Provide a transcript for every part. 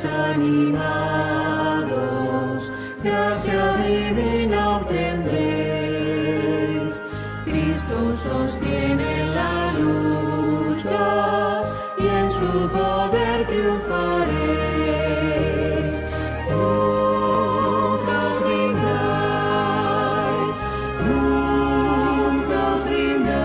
desanimados, gracia divina obtendréis. Cristo sostiene la lucha y en su poder triunfaréis. Nunca os rindáis, nunca os rindáis,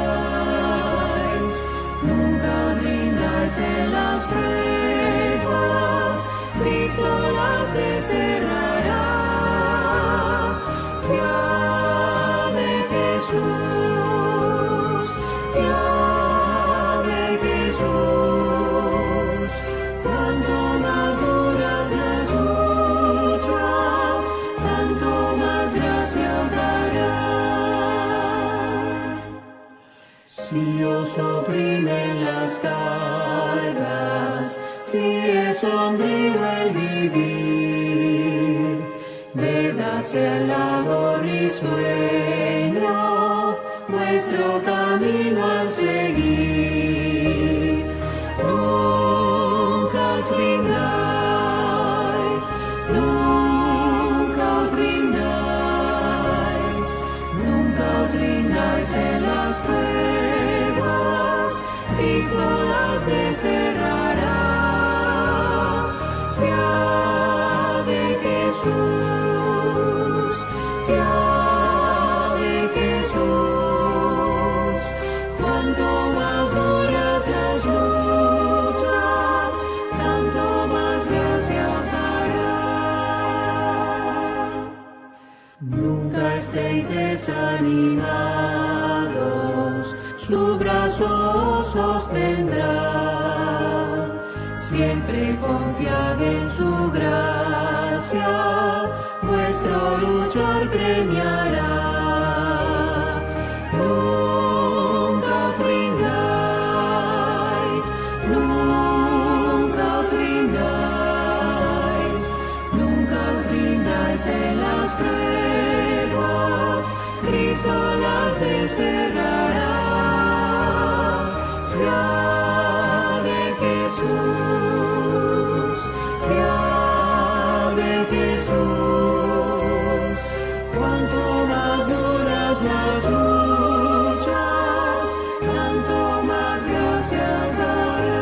nunca os rindáis en las pruebas. Cristo las desterrará. Fiad en Jesús, fiad en Jesús. Cuanto más duras las luchas, tanto más gracia os dará. Si os oprimen las cargas, si es sombrío el vivir, verdad sea el labor y sueño, vuestro camino al seguir. Nunca os rindáis, nunca os rindáis, nunca os rindáis en las pruebas, Cristo las desterrará. Fiad en Jesús, fiad en Jesús. Cuanto más duras las luchas, tanto más gracia os dará. Nunca estéis desanimados, su brazo os sostendrá. Siempre confiad en su gracia, vuestro luchar premiará. Nunca os rindáis, nunca os rindáis, nunca os rindáis en las pruebas, Cristo las desterrará. Fiad en Jesús, fiad en Jesús. Cuanto más duras las luchas, tanto más gracia dará.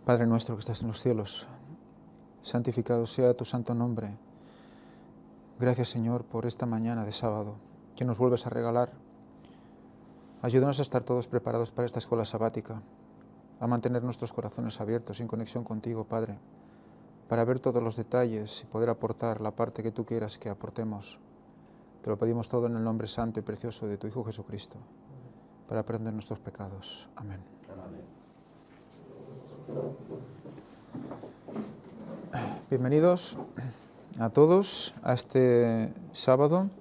Padre nuestro que estás en los cielos, santificado sea tu santo nombre. Gracias, Señor, por esta mañana de sábado que nos vuelves a regalar. Ayúdanos a estar todos preparados para esta escuela sabática, a mantener nuestros corazones abiertos en conexión contigo, Padre, para ver todos los detalles y poder aportar la parte que tú quieras que aportemos. Te lo pedimos todo en el nombre santo y precioso de tu Hijo Jesucristo, para aprender nuestros pecados. Amén. Amén. Bienvenidos a todos a este sábado,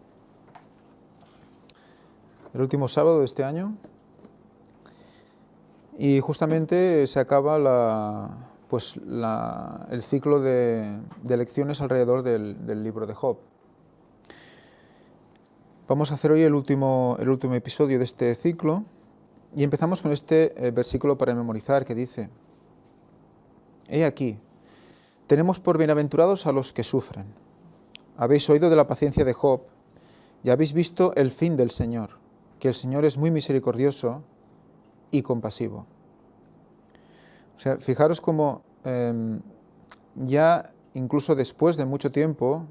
el último sábado de este año, y justamente se acaba el ciclo de lecciones alrededor del libro de Job. Vamos a hacer hoy el último episodio de este ciclo y empezamos con este versículo para memorizar que dice: He aquí, tenemos por bienaventurados a los que sufren. Habéis oído de la paciencia de Job y habéis visto el fin del Señor, que el Señor es muy misericordioso y compasivo. O sea, fijaros cómo ya incluso después de mucho tiempo,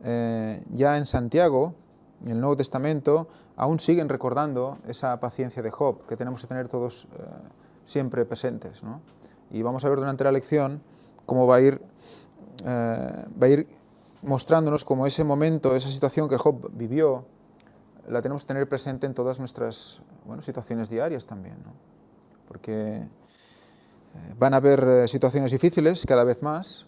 ya en Santiago, en el Nuevo Testamento, aún siguen recordando esa paciencia de Job, que tenemos que tener todos siempre presentes, ¿no? Y vamos a ver durante la lección cómo va a ir mostrándonos cómo ese momento, esa situación que Job vivió, la tenemos que tener presente en todas nuestras situaciones diarias también, ¿no? Porque van a haber situaciones difíciles cada vez más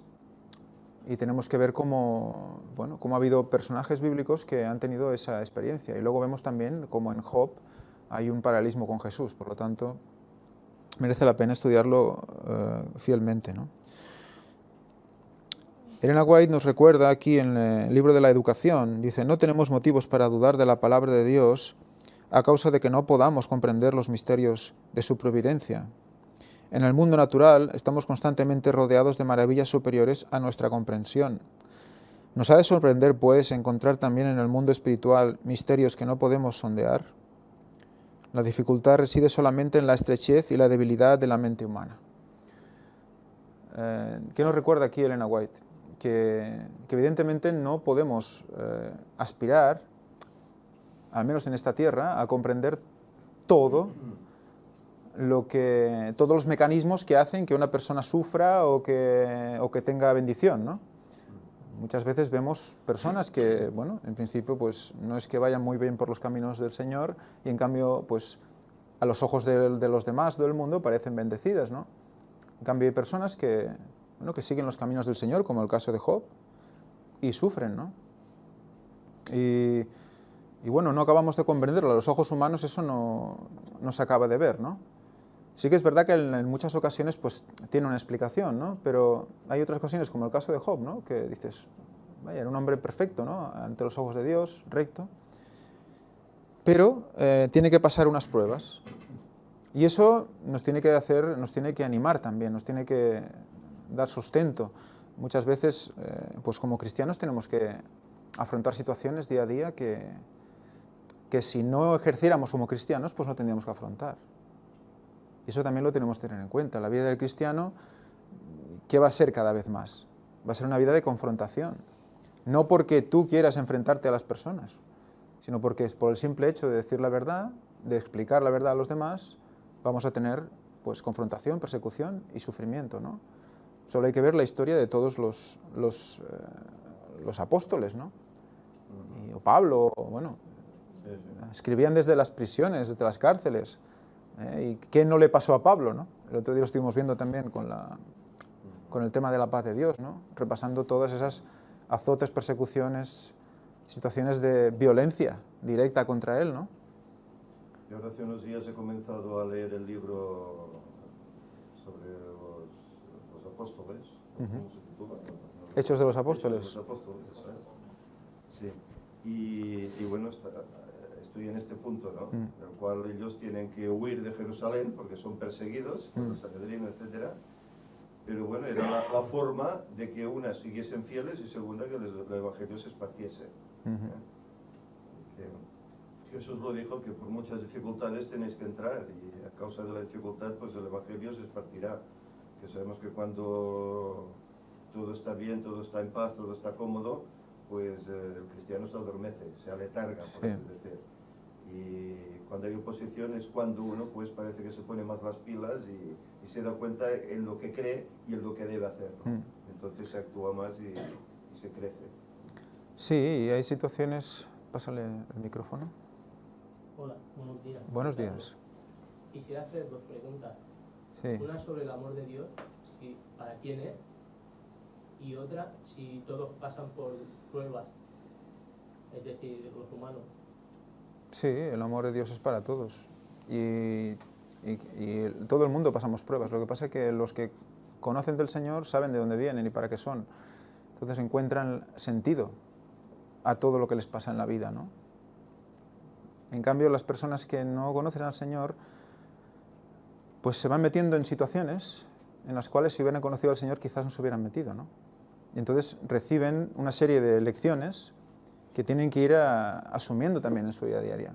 y tenemos que ver cómo ha habido personajes bíblicos que han tenido esa experiencia. Y luego vemos también cómo en Job hay un paralelismo con Jesús, por lo tanto merece la pena estudiarlo fielmente, ¿no? Elena White nos recuerda aquí en el libro de la educación, dice, no tenemos motivos para dudar de la palabra de Dios a causa de que no podamos comprender los misterios de su providencia. En el mundo natural estamos constantemente rodeados de maravillas superiores a nuestra comprensión. Nos ha de sorprender, pues, encontrar también en el mundo espiritual misterios que no podemos sondear. La dificultad reside solamente en la estrechez y la debilidad de la mente humana. ¿Qué nos recuerda aquí Elena White? Que evidentemente no podemos aspirar, al menos en esta tierra, a comprender todos los mecanismos que hacen que una persona sufra o que tenga bendición, ¿no? Muchas veces vemos personas que, bueno, en principio pues no es que vayan muy bien por los caminos del Señor y en cambio pues a los ojos de los demás del mundo parecen bendecidas, ¿no? En cambio hay personas que, bueno, que siguen los caminos del Señor, como el caso de Job, y sufren, ¿no? Y bueno, no acabamos de comprenderlo, a los ojos humanos eso no se acaba de ver, ¿no? Sí que es verdad que en muchas ocasiones pues tiene una explicación, ¿no? Pero hay otras ocasiones, como el caso de Job, ¿no? Que dices, vaya, era un hombre perfecto, ¿no? Ante los ojos de Dios, recto, pero tiene que pasar unas pruebas. Y eso nos tiene que animar también, nos tiene que dar sustento. Muchas veces, pues como cristianos tenemos que afrontar situaciones día a día que si no ejerciéramos como cristianos, pues no tendríamos que afrontar. Y eso también lo tenemos que tener en cuenta. La vida del cristiano, ¿qué va a ser cada vez más? Va a ser una vida de confrontación. No porque tú quieras enfrentarte a las personas, sino porque es por el simple hecho de decir la verdad, de explicar la verdad a los demás, vamos a tener pues confrontación, persecución y sufrimiento, ¿no? Solo hay que ver la historia de todos los apóstoles, ¿no? O Pablo, bueno, escribían desde las prisiones, desde las cárceles. ¿Y qué no le pasó a Pablo, ¿no? El otro día lo estuvimos viendo también con el tema de la paz de Dios, ¿no? Repasando todas esas azotes, persecuciones, situaciones de violencia directa contra él, ¿no? Yo ahora hace unos días he comenzado a leer el libro sobre los apóstoles, ¿cómo se titula? Hechos de los Apóstoles. Hechos de los Apóstoles, ¿sabes? Sí. Y bueno, estoy en este punto, ¿no? En el cual ellos tienen que huir de Jerusalén porque son perseguidos por el Sanedrín, etc. Pero bueno, era la forma de que una siguiesen fieles y segunda que el Evangelio se esparciese. Jesús lo dijo, que por muchas dificultades tenéis que entrar y a causa de la dificultad pues el Evangelio se esparcirá. Que sabemos que cuando todo está bien, todo está en paz, todo está cómodo, pues el cristiano se adormece, se aletarga, por así decir. Y cuando hay oposición es cuando uno pues parece que se pone más las pilas y se da cuenta en lo que cree y en lo que debe hacer, ¿no? Entonces se actúa más y se crece. Sí, y hay situaciones... Pásale el micrófono. Hola, buenos días. Buenos días. Quisiera hacer dos preguntas. Sí. Una sobre el amor de Dios, para quién es, y otra, si todos pasan por pruebas, es decir, los humanos. Sí, el amor de Dios es para todos. Y todo el mundo pasamos pruebas. Lo que pasa es que los que conocen del Señor saben de dónde vienen y para qué son. Entonces encuentran sentido a todo lo que les pasa en la vida, ¿no? En cambio, las personas que no conocen al Señor, pues se van metiendo en situaciones en las cuales si hubieran conocido al Señor quizás no se hubieran metido, ¿no? Y entonces reciben una serie de lecciones que tienen que ir asumiendo también en su vida diaria.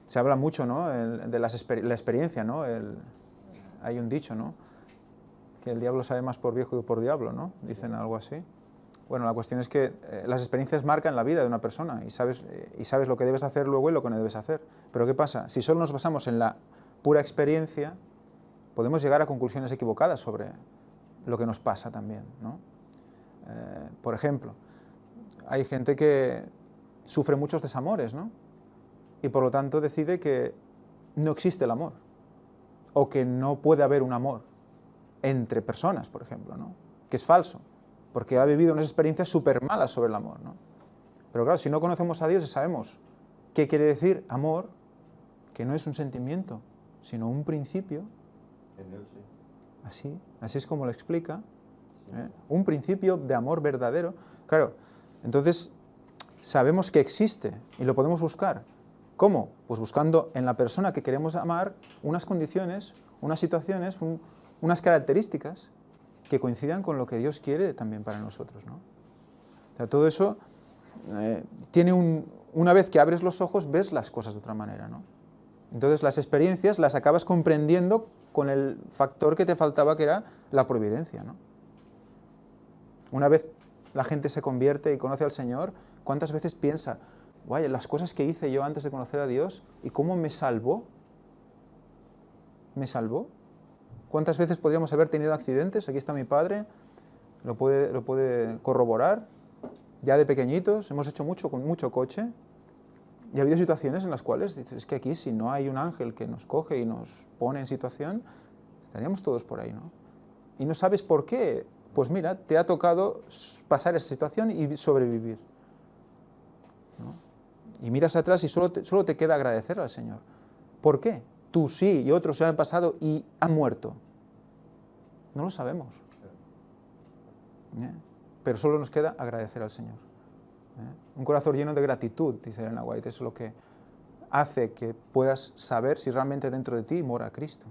Se habla mucho, ¿no?, de la experiencia, ¿no? Hay un dicho, ¿no?, que el diablo sabe más por viejo que por diablo, ¿no? Dicen algo así. Bueno, la cuestión es que las experiencias marcan la vida de una persona y sabes lo que debes hacer luego y lo que no debes hacer. Pero ¿qué pasa? Si solo nos basamos en la pura experiencia, podemos llegar a conclusiones equivocadas sobre lo que nos pasa también, ¿no? Por ejemplo, hay gente que sufre muchos desamores, ¿no? Y por lo tanto decide que no existe el amor o que no puede haber un amor entre personas, por ejemplo, ¿no? Que es falso, porque ha vivido unas experiencias súper malas sobre el amor, ¿no? Pero claro, si no conocemos a Dios y sabemos qué quiere decir amor, que no es un sentimiento, sino un principio. En él sí. Así es como lo explica. Sí. Un principio de amor verdadero. Claro, entonces sabemos que existe y lo podemos buscar. ¿Cómo? Pues buscando en la persona que queremos amar unas condiciones, unas situaciones, unas características que coincidan con lo que Dios quiere también para nosotros, ¿no? O sea, todo eso tiene una vez que abres los ojos, ves las cosas de otra manera, ¿no? Entonces las experiencias las acabas comprendiendo con el factor que te faltaba, que era la providencia, ¿no? Una vez la gente se convierte y conoce al Señor, ¿cuántas veces piensa, guay, las cosas que hice yo antes de conocer a Dios y cómo me salvó? ¿Me salvó? ¿Cuántas veces podríamos haber tenido accidentes? Aquí está mi padre, lo puede corroborar. Ya de pequeñitos hemos hecho mucho con mucho coche y ha habido situaciones en las cuales dices, es que aquí si no hay un ángel que nos coge y nos pone en situación, estaríamos todos por ahí, ¿no? Y no sabes por qué. Pues mira, te ha tocado pasar esa situación y sobrevivir, ¿no? Y miras atrás y solo te queda agradecer al Señor. ¿Por qué? Tú sí y otros se han pasado y han muerto. No lo sabemos. Pero solo nos queda agradecer al Señor. Un corazón lleno de gratitud, dice Elena White, es lo que hace que puedas saber si realmente dentro de ti mora Cristo.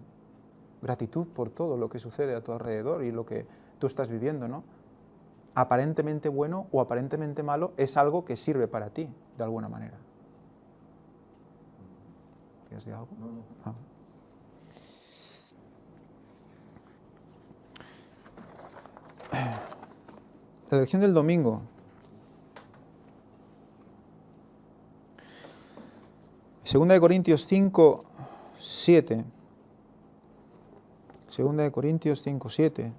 Gratitud por todo lo que sucede a tu alrededor y lo que tú estás viviendo, ¿no? Aparentemente bueno o aparentemente malo, es algo que sirve para ti, de alguna manera. ¿Quieres decir algo? No, no. Ah. La lección del domingo. Segunda de Corintios 5, 7. Segunda de Corintios 5, 7.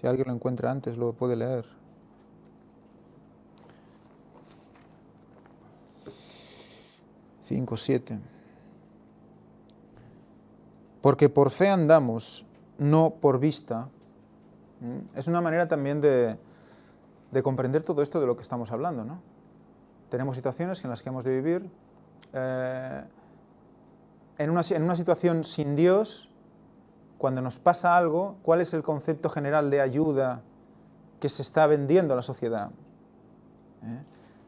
Si alguien lo encuentra antes, lo puede leer. Cinco, 7. Porque por fe andamos, no por vista. Es una manera también de comprender todo esto de lo que estamos hablando, ¿no? Tenemos situaciones en las que hemos de vivir en una situación sin Dios. Cuando nos pasa algo, ¿cuál es el concepto general de ayuda que se está vendiendo a la sociedad?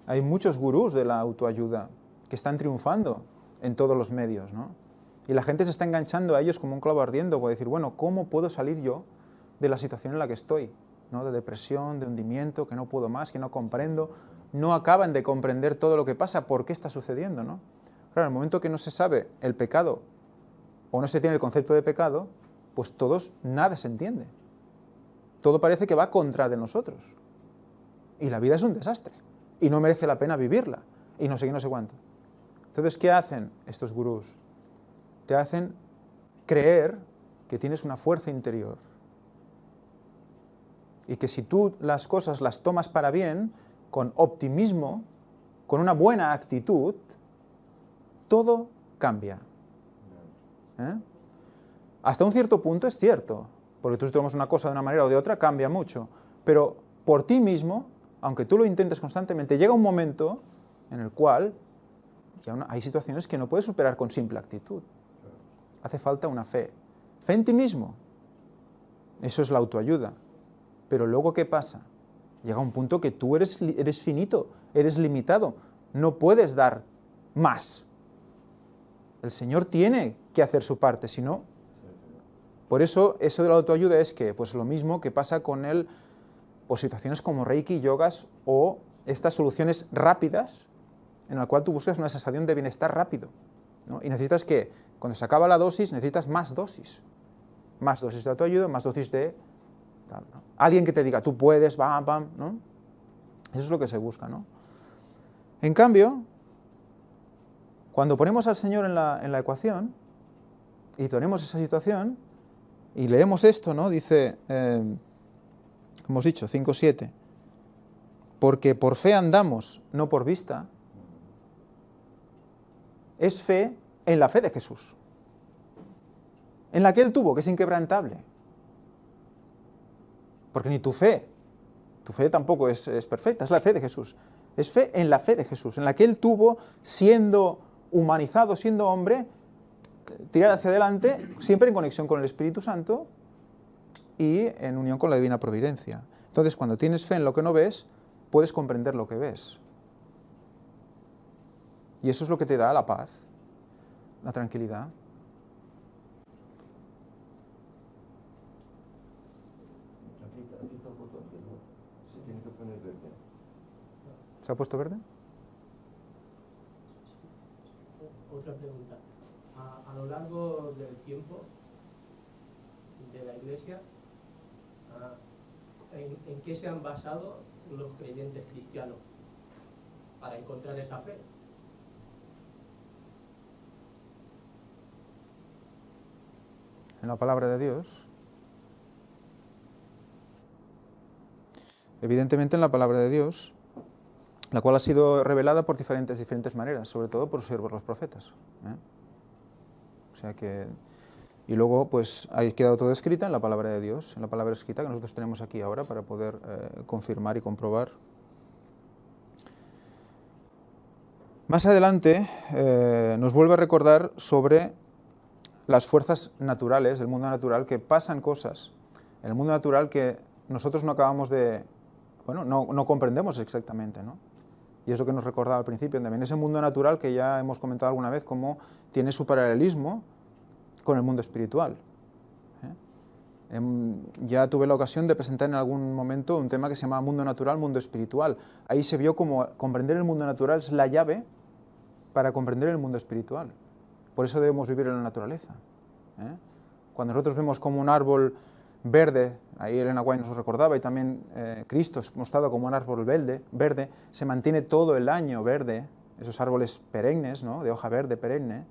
Hay muchos gurús de la autoayuda que están triunfando en todos los medios, ¿no? Y la gente se está enganchando a ellos como un clavo ardiendo, por decir, bueno, ¿cómo puedo salir yo de la situación en la que estoy, ¿no? De depresión, de hundimiento, que no puedo más, que no comprendo? No acaban de comprender todo lo que pasa, por qué está sucediendo, ¿no? Claro, en el momento que no se sabe el pecado o no se tiene el concepto de pecado, pues nada se entiende. Todo parece que va contra de nosotros. Y la vida es un desastre. Y no merece la pena vivirla. Y no sé qué, no sé cuánto. Entonces, ¿qué hacen estos gurús? Te hacen creer que tienes una fuerza interior. Y que si tú las cosas las tomas para bien, con optimismo, con una buena actitud, todo cambia. Hasta un cierto punto es cierto, porque tú si tomas una cosa de una manera o de otra cambia mucho, pero por ti mismo, aunque tú lo intentes constantemente, llega un momento en el cual hay situaciones que no puedes superar con simple actitud. Hace falta una fe. Fe en ti mismo. Eso es la autoayuda. Pero luego, ¿qué pasa? Llega un punto que tú eres finito, eres limitado, no puedes dar más. El Señor tiene que hacer su parte, si no. Por eso de la autoayuda es que, pues lo mismo que pasa con pues situaciones como Reiki, yogas o estas soluciones rápidas en la cual tú buscas una sensación de bienestar rápido, ¿no? Y necesitas que, cuando se acaba la dosis, necesitas más dosis. Más dosis de autoayuda, más dosis de tal, ¿no? Alguien que te diga, tú puedes, bam, bam, ¿no? Eso es lo que se busca, ¿no? En cambio, cuando ponemos al Señor en la ecuación y ponemos esa situación y leemos esto, ¿no? Dice, hemos dicho, 5:7, porque por fe andamos, no por vista. Es fe en la fe de Jesús, en la que Él tuvo, que es inquebrantable. Porque ni tu fe tampoco es perfecta, es la fe de Jesús. Es fe en la fe de Jesús, en la que Él tuvo, siendo humanizado, siendo hombre, tirar hacia adelante, siempre en conexión con el Espíritu Santo y en unión con la divina providencia. Entonces, cuando tienes fe en lo que no ves, puedes comprender lo que ves. Y eso es lo que te da la paz, la tranquilidad. Aquí está el botón, que no se tiene que poner verde. ¿Se ha puesto verde? Otra pregunta. A lo largo del tiempo de la Iglesia, ¿en qué se han basado los creyentes cristianos para encontrar esa fe? En la palabra de Dios. Evidentemente en la palabra de Dios, la cual ha sido revelada por diferentes maneras, sobre todo por sus siervos los profetas. O sea que, y luego pues ha quedado todo escrito en la palabra de Dios, en la palabra escrita que nosotros tenemos aquí ahora para poder confirmar y comprobar. Más adelante nos vuelve a recordar sobre las fuerzas naturales, del mundo natural, que pasan cosas en el mundo natural que nosotros no acabamos de, bueno, no comprendemos exactamente, ¿no? Y es lo que nos recordaba al principio, también ese mundo natural que ya hemos comentado alguna vez, cómo tiene su paralelismo con el mundo espiritual. Ya tuve la ocasión de presentar en algún momento un tema que se llama mundo natural, mundo espiritual. Ahí se vio como comprender el mundo natural es la llave para comprender el mundo espiritual. Por eso debemos vivir en la naturaleza. Cuando nosotros vemos como un árbol verde, ahí Elena White nos recordaba, y también Cristo es mostrado como un árbol verde, se mantiene todo el año verde, esos árboles perennes, ¿no?, de hoja verde perenne,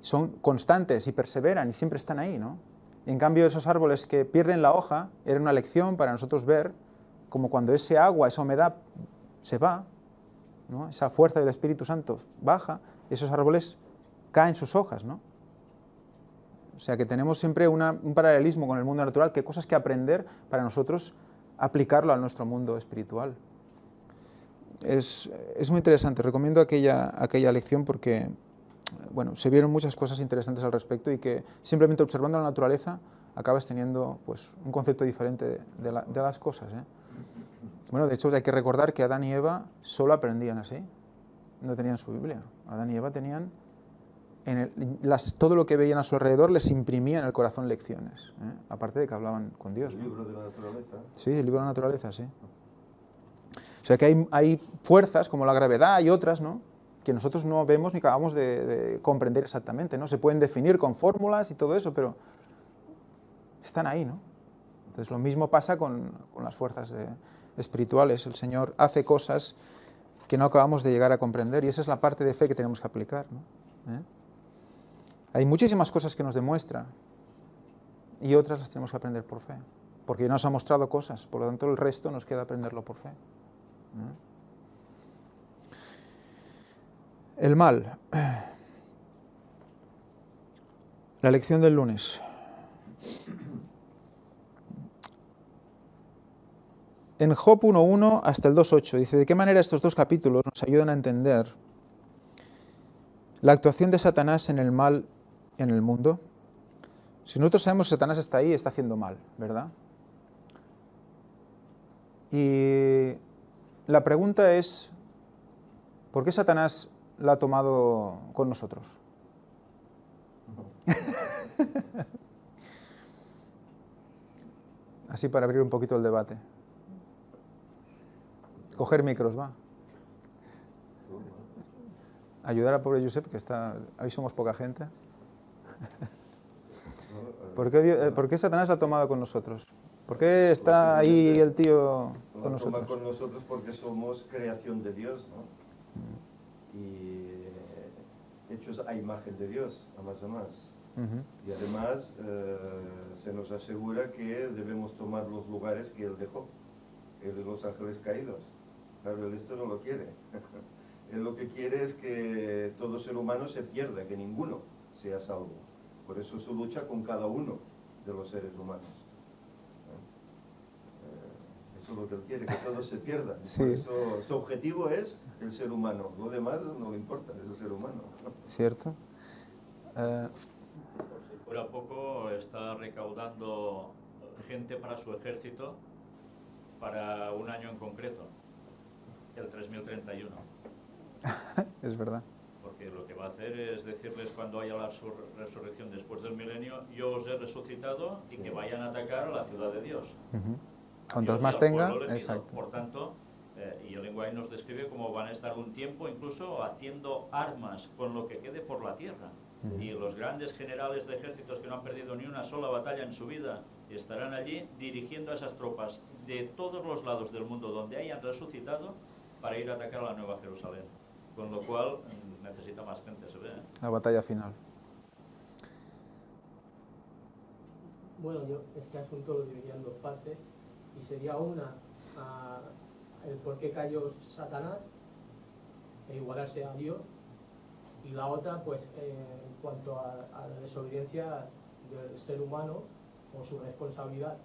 son constantes y perseveran y siempre están ahí, ¿no? En cambio, esos árboles que pierden la hoja, era una lección para nosotros ver como cuando ese agua, esa humedad se va, ¿no?, esa fuerza del Espíritu Santo baja, esos árboles caen sus hojas, ¿no? O sea que tenemos siempre un paralelismo con el mundo natural, que cosas que aprender para nosotros aplicarlo a nuestro mundo espiritual. Es muy interesante, recomiendo aquella lección porque, bueno, se vieron muchas cosas interesantes al respecto y que simplemente observando la naturaleza acabas teniendo pues, un concepto diferente de las cosas. Bueno, de hecho hay que recordar que Adán y Eva solo aprendían así, no tenían su Biblia. Adán y Eva tenían, todo lo que veían a su alrededor les imprimía en el corazón lecciones, aparte de que hablaban con Dios. El libro de la naturaleza. Sí, el libro de la naturaleza, sí. O sea que hay fuerzas como la gravedad y otras, ¿no?, que nosotros no vemos ni acabamos de comprender exactamente, ¿no? Se pueden definir con fórmulas y todo eso, pero están ahí, ¿no? Entonces lo mismo pasa con las fuerzas espirituales. El Señor hace cosas que no acabamos de llegar a comprender y esa es la parte de fe que tenemos que aplicar, ¿no? Hay muchísimas cosas que nos demuestra y otras las tenemos que aprender por fe, porque nos ha mostrado cosas, por lo tanto el resto nos queda aprenderlo por fe. El mal. La lección del lunes. En Job 1.1 hasta el 2.8 dice, ¿de qué manera estos dos capítulos nos ayudan a entender la actuación de Satanás en el mal en el mundo? Si nosotros sabemos que Satanás está ahí, está haciendo mal, ¿verdad? Y la pregunta es, ¿por qué Satanás la ha tomado con nosotros? Así para abrir un poquito el debate. Coger micros, va. Ayudar al pobre Josep, que está, ahí somos poca gente. ¿Por qué Satanás la ha tomado con nosotros? ¿Por qué está ahí el tío con nosotros? Con nosotros porque somos creación de Dios, ¿no? Y hechos a imagen de Dios, a más. Y además se nos asegura que debemos tomar los lugares que Él dejó, el de los ángeles caídos. Claro, Él esto no lo quiere. Él lo que quiere es que todo ser humano se pierda, que ninguno sea salvo. Por eso su lucha con cada uno de los seres humanos. Eso es lo que Él quiere, que todos se pierdan. Sí. Por eso su objetivo es el ser humano. Lo demás no le importa, es el ser humano. ¿Cierto? Por si fuera poco, está recaudando gente para su ejército para un año en concreto, el 3031. Es verdad. Porque lo que va a hacer es decirles cuando haya la resurrección después del milenio, yo os he resucitado y que vayan a atacar a la ciudad de Dios. Cuantos Dios y más al tenga, pueblo elegido. exacto. Por tanto, y el lenguaje nos describe cómo van a estar un tiempo incluso haciendo armas con lo que quede por la tierra. Y los grandes generales de ejércitos que no han perdido ni una sola batalla en su vida estarán allí dirigiendo a esas tropas de todos los lados del mundo donde hayan resucitado para ir a atacar a la Nueva Jerusalén. Con lo cual necesita más gente, se ve. La batalla final. Bueno, yo este asunto lo dividiría en dos partes, y sería una, el por qué cayó Satanás, e igualarse a Dios, y la otra, pues, en cuanto a la desobediencia del ser humano o su responsabilidad.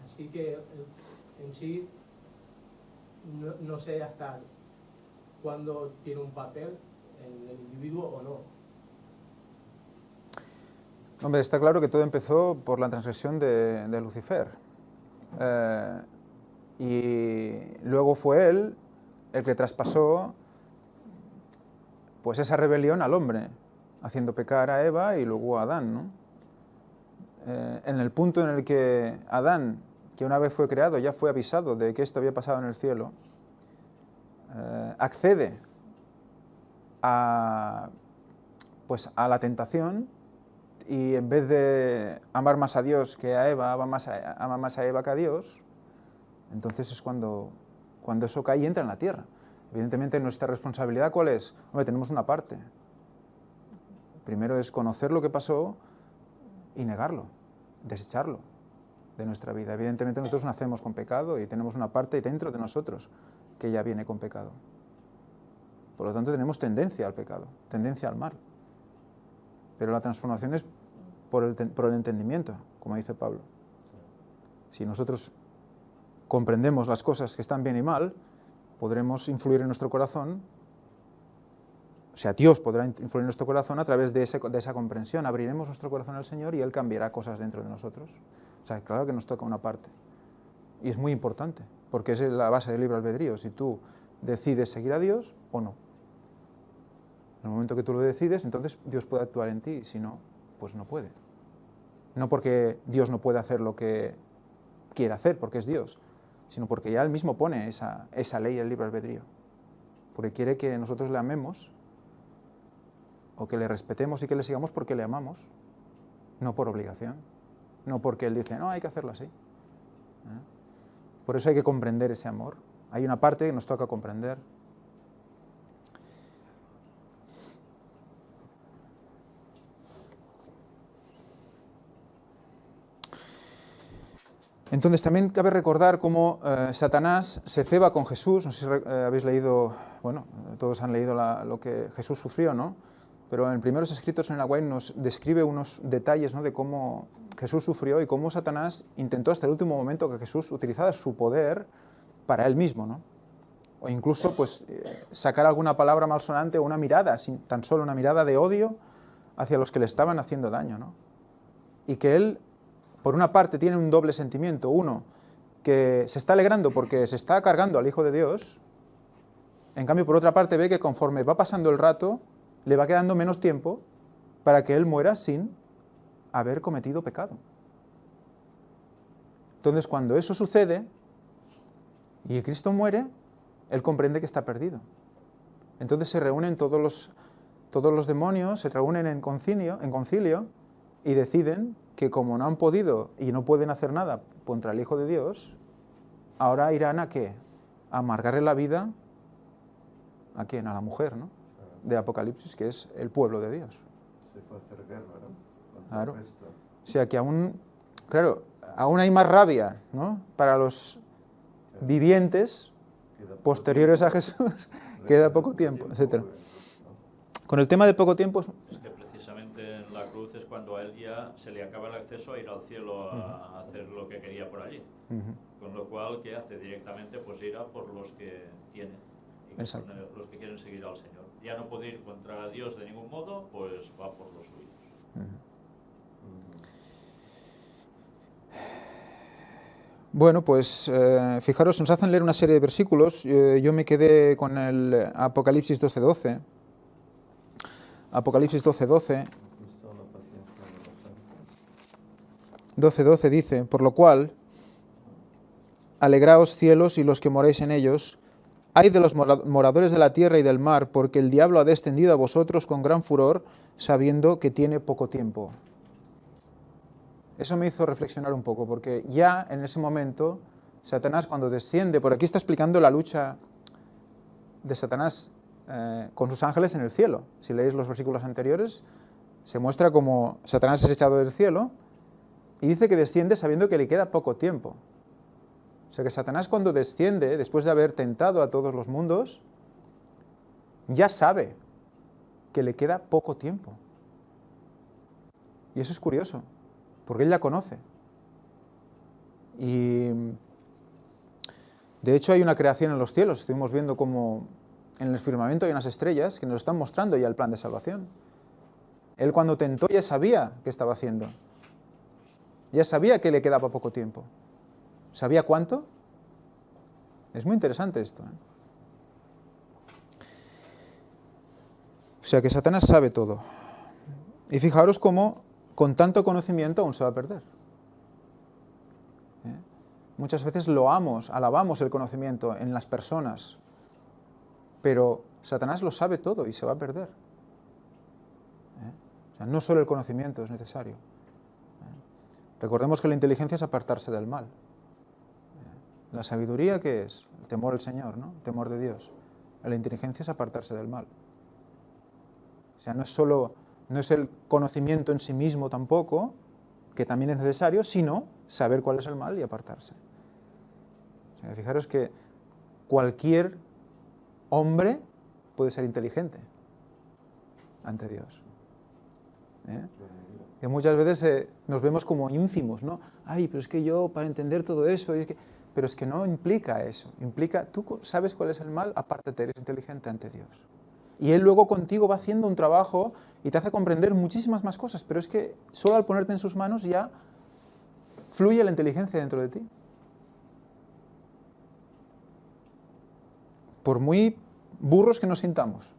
Así que en sí, no sé hasta cuándo tiene un papel en el individuo o no. Hombre, está claro que todo empezó por la transgresión de Lucifer. Y luego fue él el que traspasó pues esa rebelión al hombre, haciendo pecar a Eva y luego a Adán, ¿no? En el punto en el que Adán, que una vez fue creado, ya fue avisado de que esto había pasado en el cielo, accede a la tentación, y en vez de amar más a Dios que a Eva, ama más a Eva que a Dios. Entonces es cuando eso cae y entra en la tierra. Evidentemente nuestra responsabilidad, ¿cuál es? Hombre, tenemos una parte. Primero es conocer lo que pasó y negarlo, desecharlo de nuestra vida. Evidentemente nosotros nacemos con pecado y tenemos una parte dentro de nosotros que ya viene con pecado. Por lo tanto tenemos tendencia al pecado, tendencia al mal. Pero la transformación es por el entendimiento, como dice Pablo. Si nosotros comprendemos las cosas que están bien y mal, podremos influir en nuestro corazón, o sea, Dios podrá influir en nuestro corazón a través de esa comprensión. Abriremos nuestro corazón al Señor y Él cambiará cosas dentro de nosotros. O sea, claro que nos toca una parte. Y es muy importante, porque es la base del libre albedrío, si tú decides seguir a Dios o no. En el momento que tú lo decides, entonces Dios puede actuar en ti, si no, pues no puede. No porque Dios no puede hacer lo que quiere hacer, porque es Dios, sino porque ya Él mismo pone esa ley del libre albedrío. Porque quiere que nosotros le amemos, o que le respetemos y que le sigamos porque le amamos, no por obligación, no porque Él dice, no, hay que hacerlo así. Por eso hay que comprender ese amor. Hay una parte que nos toca comprender. Entonces también cabe recordar cómo Satanás se ceba con Jesús. No sé si habéis leído, bueno, todos han leído lo que Jesús sufrió, ¿no? Pero en primeros escritos en la web nos describe unos detalles, ¿no?, de cómo Jesús sufrió y cómo Satanás intentó hasta el último momento que Jesús utilizara su poder para él mismo, ¿no? O incluso pues sacar alguna palabra malsonante o una mirada, tan solo una mirada de odio hacia los que le estaban haciendo daño, ¿no? Y que él, por una parte, tiene un doble sentimiento. Uno, que se está alegrando porque se está cargando al Hijo de Dios. En cambio, por otra parte, ve que conforme va pasando el rato, le va quedando menos tiempo para que él muera sin haber cometido pecado. Entonces, cuando eso sucede y Cristo muere, él comprende que está perdido. Entonces se reúnen todos los demonios, se reúnen en concilio y deciden que como no han podido y no pueden hacer nada contra el Hijo de Dios, ahora irán ¿a qué? A amargarle la vida, ¿a quién? A la mujer, ¿no?, de Apocalipsis, que es el pueblo de Dios. Se fue a hacer guerra, ¿no? Contra Claro. el resto. O sea que aún hay más rabia, ¿no?, para los vivientes Queda poco posteriores a tiempo. Jesús, queda poco tiempo, etc. Con el tema de poco tiempo, Es que precisamente en la cruz es cuando a él ya se le acaba el acceso a ir al cielo a hacer lo que quería por allí. Con lo cual, ¿qué hace? Directamente pues ir a por los que tiene, y que son Exacto. los que quieren seguir al Señor. ya no puede ir contra Dios de ningún modo, pues va por los suyos. Bueno, pues fijaros, nos hacen leer una serie de versículos. Yo me quedé con el Apocalipsis 12:12. Apocalipsis 12:12. 12:12 dice: por lo cual, alegraos cielos y los que moréis en ellos, ay de los moradores de la tierra y del mar, porque el diablo ha descendido a vosotros con gran furor, sabiendo que tiene poco tiempo. Eso me hizo reflexionar un poco, porque ya en ese momento, Satanás cuando desciende, por aquí está explicando la lucha de Satanás con sus ángeles en el cielo. Si leéis los versículos anteriores, se muestra como Satanás es echado del cielo y dice que desciende sabiendo que le queda poco tiempo. O sea que Satanás cuando desciende, después de haber tentado a todos los mundos, ya sabe que le queda poco tiempo. Y eso es curioso, porque él ya conoce. Y de hecho hay una creación en los cielos. Estuvimos viendo cómo en el firmamento hay unas estrellas que nos están mostrando ya el plan de salvación. Él cuando tentó ya sabía qué estaba haciendo. Ya sabía que le quedaba poco tiempo. ¿Sabía cuánto? Es muy interesante esto, ¿eh? O sea que Satanás sabe todo. Y fijaros cómo con tanto conocimiento aún se va a perder. Muchas veces alabamos el conocimiento en las personas, pero Satanás lo sabe todo y se va a perder. O sea, no solo el conocimiento es necesario. Recordemos que la inteligencia es apartarse del mal. La sabiduría, ¿qué es? El temor al Señor, ¿no? El temor de Dios. La inteligencia es apartarse del mal. O sea, no es el conocimiento en sí mismo tampoco, que también es necesario, sino saber cuál es el mal y apartarse. O sea, fijaros que cualquier hombre puede ser inteligente ante Dios. Que muchas veces nos vemos como ínfimos, ¿no? Ay, pero es que yo para entender todo eso, pero es que no implica eso. Implica, tú sabes cuál es el mal, apártate, eres inteligente ante Dios. Y Él luego contigo va haciendo un trabajo y te hace comprender muchísimas más cosas, pero es que solo al ponerte en sus manos ya fluye la inteligencia dentro de ti. Por muy burros que nos sintamos,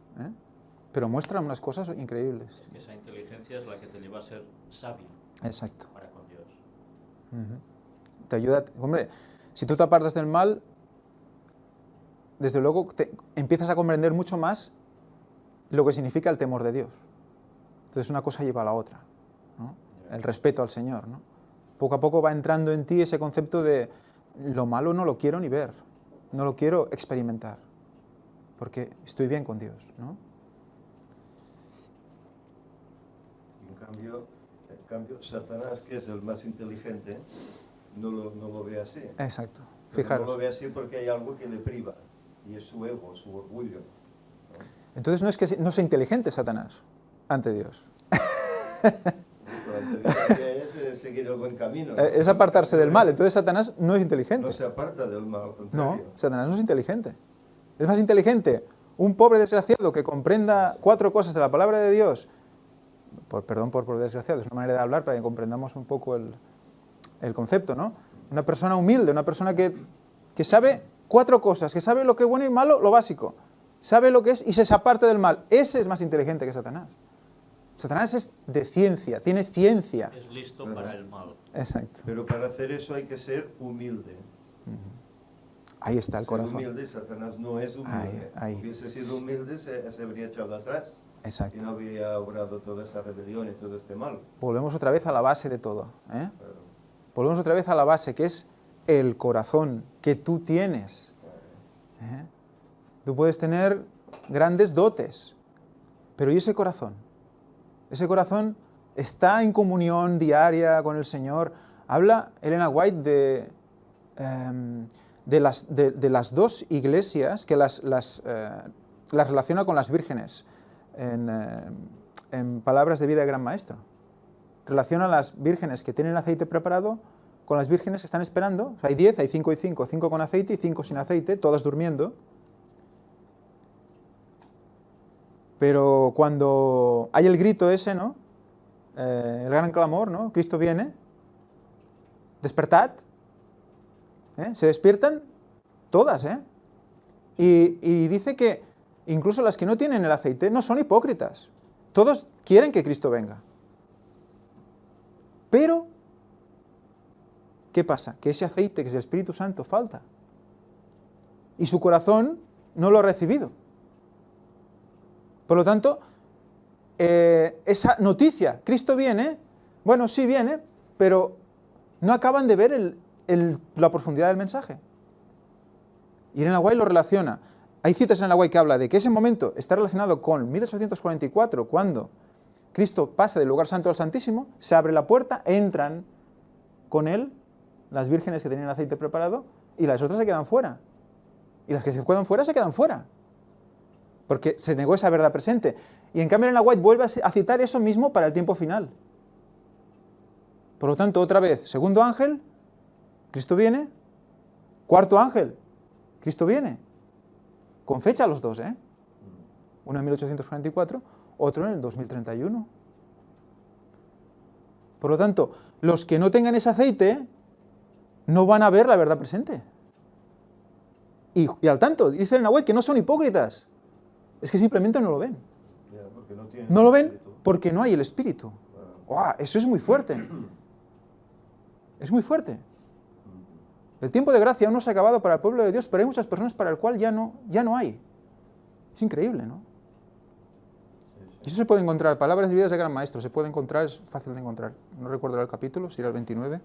pero muestran unas cosas increíbles. Es que esa inteligencia es la que te lleva a ser sabio. Exacto. Para con Dios. Te ayuda, hombre, si tú te apartas del mal, desde luego empiezas a comprender mucho más lo que significa el temor de Dios. Entonces una cosa lleva a la otra, ¿no? El respeto al Señor, ¿no? Poco a poco va entrando en ti ese concepto de lo malo no lo quiero ni ver, no lo quiero experimentar, porque estoy bien con Dios, ¿no? En cambio, Satanás, que es el más inteligente, no lo ve así. Exacto. Pero Fijaros. no lo ve así porque hay algo que le priva, y es su ego, su orgullo, ¿no? Entonces no es que no sea inteligente Satanás ante Dios. La inteligencia es seguir el buen camino, ¿no? Es apartarse del mal. Entonces Satanás no es inteligente. No se aparta del mal, al No, contrario. Satanás no es inteligente. Es más inteligente un pobre desgraciado que comprenda 4 cosas de la palabra de Dios. Perdón por desgraciado, es una manera de hablar para que comprendamos un poco el concepto, ¿no? Una persona humilde, una persona que sabe 4 cosas, que sabe lo que es bueno y malo, lo básico. Sabe lo que es y se aparta del mal. Ese es más inteligente que Satanás. Satanás es de ciencia, tiene ciencia. Es listo para el mal. Exacto. Pero para hacer eso hay que ser humilde. Ahí está el Ser corazón. humilde, Satanás no es humilde. Ahí. Hubiese sido humilde, se habría echado atrás. Exacto. Y no habría obrado toda esa rebelión y todo este mal. Volvemos otra vez a la base de todo, ¿eh? Claro. Volvemos otra vez a la base, que es el corazón que tú tienes. ¿Eh? Tú puedes tener grandes dotes, pero ¿y ese corazón? Ese corazón está en comunión diaria con el Señor. Habla Elena White de las 2 iglesias que las relaciona con las vírgenes en Palabras de Vida de Gran Maestro. Relaciona a las vírgenes que tienen aceite preparado con las vírgenes que están esperando. O sea, hay 10, hay 5 y 5, 5 con aceite y 5 sin aceite, todas durmiendo. Pero cuando hay el grito ese, ¿no? El gran clamor, ¿no? Cristo viene, despertad, se despiertan todas, y dice que incluso las que no tienen el aceite no son hipócritas, todos quieren que Cristo venga. Pero, ¿qué pasa? Que ese aceite, que es el Espíritu Santo, falta. Y su corazón no lo ha recibido. Por lo tanto, esa noticia, Cristo viene, bueno, sí viene, pero no acaban de ver la profundidad del mensaje. Y Elena White lo relaciona. Hay citas en Elena White que habla de que ese momento está relacionado con 1844, cuando Cristo pasa del lugar santo al santísimo, se abre la puerta, entran con él las vírgenes que tenían el aceite preparado y las otras se quedan fuera. Y las que se quedan fuera, se quedan fuera. Porque se negó esa verdad presente. Y en cambio Elena White vuelve a citar eso mismo para el tiempo final. Por lo tanto, otra vez, segundo ángel, Cristo viene. Cuarto ángel, Cristo viene. Con fecha los dos, Uno en 1844, otro en el 2031. Por lo tanto, los que no tengan ese aceite no van a ver la verdad presente. Y al tanto, dice Elena White que no son hipócritas. Es que simplemente no lo ven. Ya, porque no tienen No lo ven espíritu. porque no hay el Espíritu. ¡Wow! Eso es muy fuerte. Es muy fuerte. El tiempo de gracia aún no se ha acabado para el pueblo de Dios, pero hay muchas personas para el cual ya no hay. Es increíble, ¿no? Y eso se puede encontrar. Palabras de vidas de gran maestro. Se puede encontrar, es fácil de encontrar. No recuerdo el capítulo, si era el 29.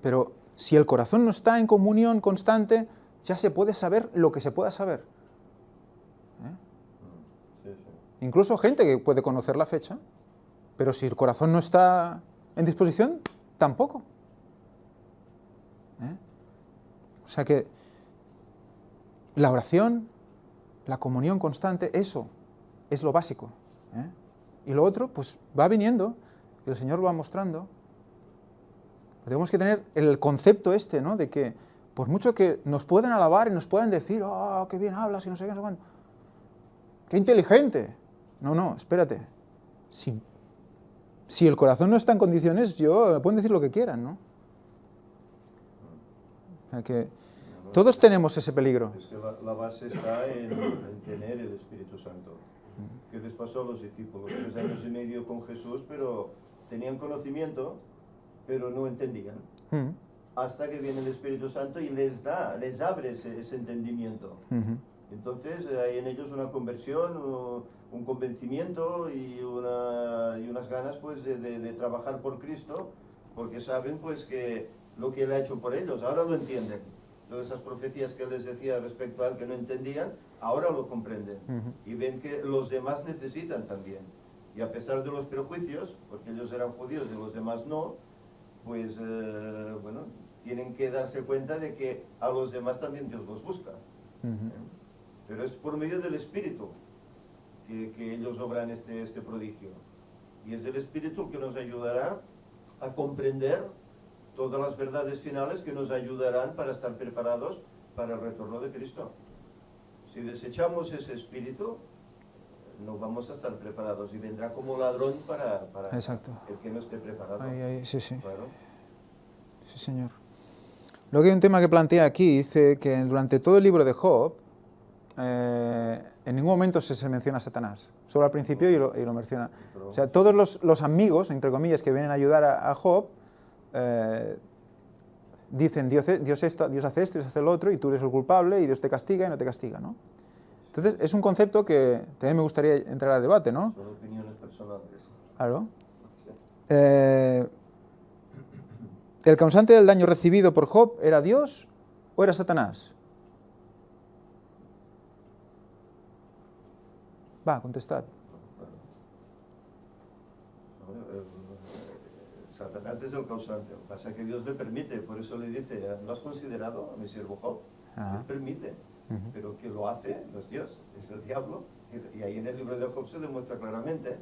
Pero si el corazón no está en comunión constante, ya se puede saber lo que se pueda saber. Sí, sí. Incluso gente que puede conocer la fecha, pero si el corazón no está en disposición, tampoco. O sea que la oración, la comunión constante, eso es lo básico. Y lo otro, pues va viniendo, y el Señor lo va mostrando. Tenemos que tener el concepto ¿no? De que, por mucho que nos puedan alabar y nos puedan decir, ¡oh, qué bien hablas! Y no sé qué, no sé cuánto. ¡Qué inteligente! No, espérate. Si el corazón no está en condiciones, me pueden decir lo que quieran, ¿no? O sea que todos tenemos ese peligro. Es que la base está en tener el Espíritu Santo. ¿Qué les pasó a los discípulos? 3 años y medio con Jesús, pero tenían conocimiento, pero no entendían. Hasta que viene el Espíritu Santo y les abre ese entendimiento. Entonces hay en ellos una conversión, un convencimiento y unas ganas pues de trabajar por Cristo, porque saben pues que lo que Él ha hecho por ellos, ahora lo entienden. Todas esas profecías que Él les decía respecto a Él que no entendían, ahora lo comprenden. Y ven que los demás necesitan también. Y a pesar de los prejuicios, porque ellos eran judíos y los demás no, pues bueno, tienen que darse cuenta de que a los demás también Dios los busca. Pero es por medio del Espíritu que ellos obran este prodigio. Y es el Espíritu que nos ayudará a comprender todas las verdades finales que nos ayudarán para estar preparados para el retorno de Cristo. Si desechamos ese Espíritu, no vamos a estar preparados y vendrá como ladrón para Exacto. el que no esté preparado. Sí. Claro. Sí, señor. Luego hay un tema que plantea aquí, dice que durante todo el libro de Job, en ningún momento se menciona a Satanás, solo al principio y lo menciona. O sea, todos los amigos, entre comillas, que vienen a ayudar a Job, dicen, Dios hace esto, Dios hace lo otro, y tú eres el culpable, y Dios te castiga y no te castiga, ¿no? Entonces, es un concepto que también me gustaría entrar a debate, ¿no? Son opiniones personales. Claro. Sí. ¿El causante del daño recibido por Job era Dios o era Satanás? Va, contestad. Satanás es el causante, lo que pasa es que Dios le permite, por eso le dice, ¿lo has considerado a mi siervo Job? Él permite, pero que lo hace no es Dios, es el diablo, y ahí en el libro de Job se demuestra claramente.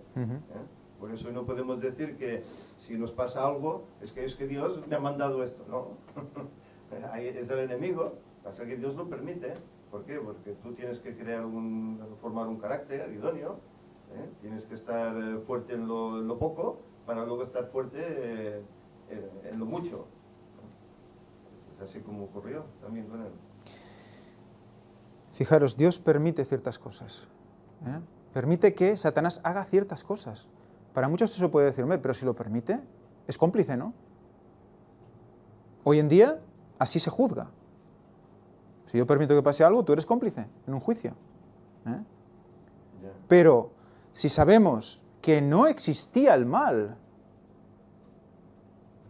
Por eso no podemos decir que si nos pasa algo, es que Dios me ha mandado esto, no. Ahí es el enemigo, pasa que Dios lo permite, ¿Por qué? Porque tú tienes que formar un carácter idóneo, tienes que estar fuerte en lo poco para luego estar fuerte en lo mucho. Es así como ocurrió también con él. Fijaros, Dios permite ciertas cosas. Permite que Satanás haga ciertas cosas. Para muchos eso puede decir, pero si lo permite, es cómplice, ¿no? Hoy en día, así se juzga. Si yo permito que pase algo, tú eres cómplice en un juicio. Pero si sabemos que no existía el mal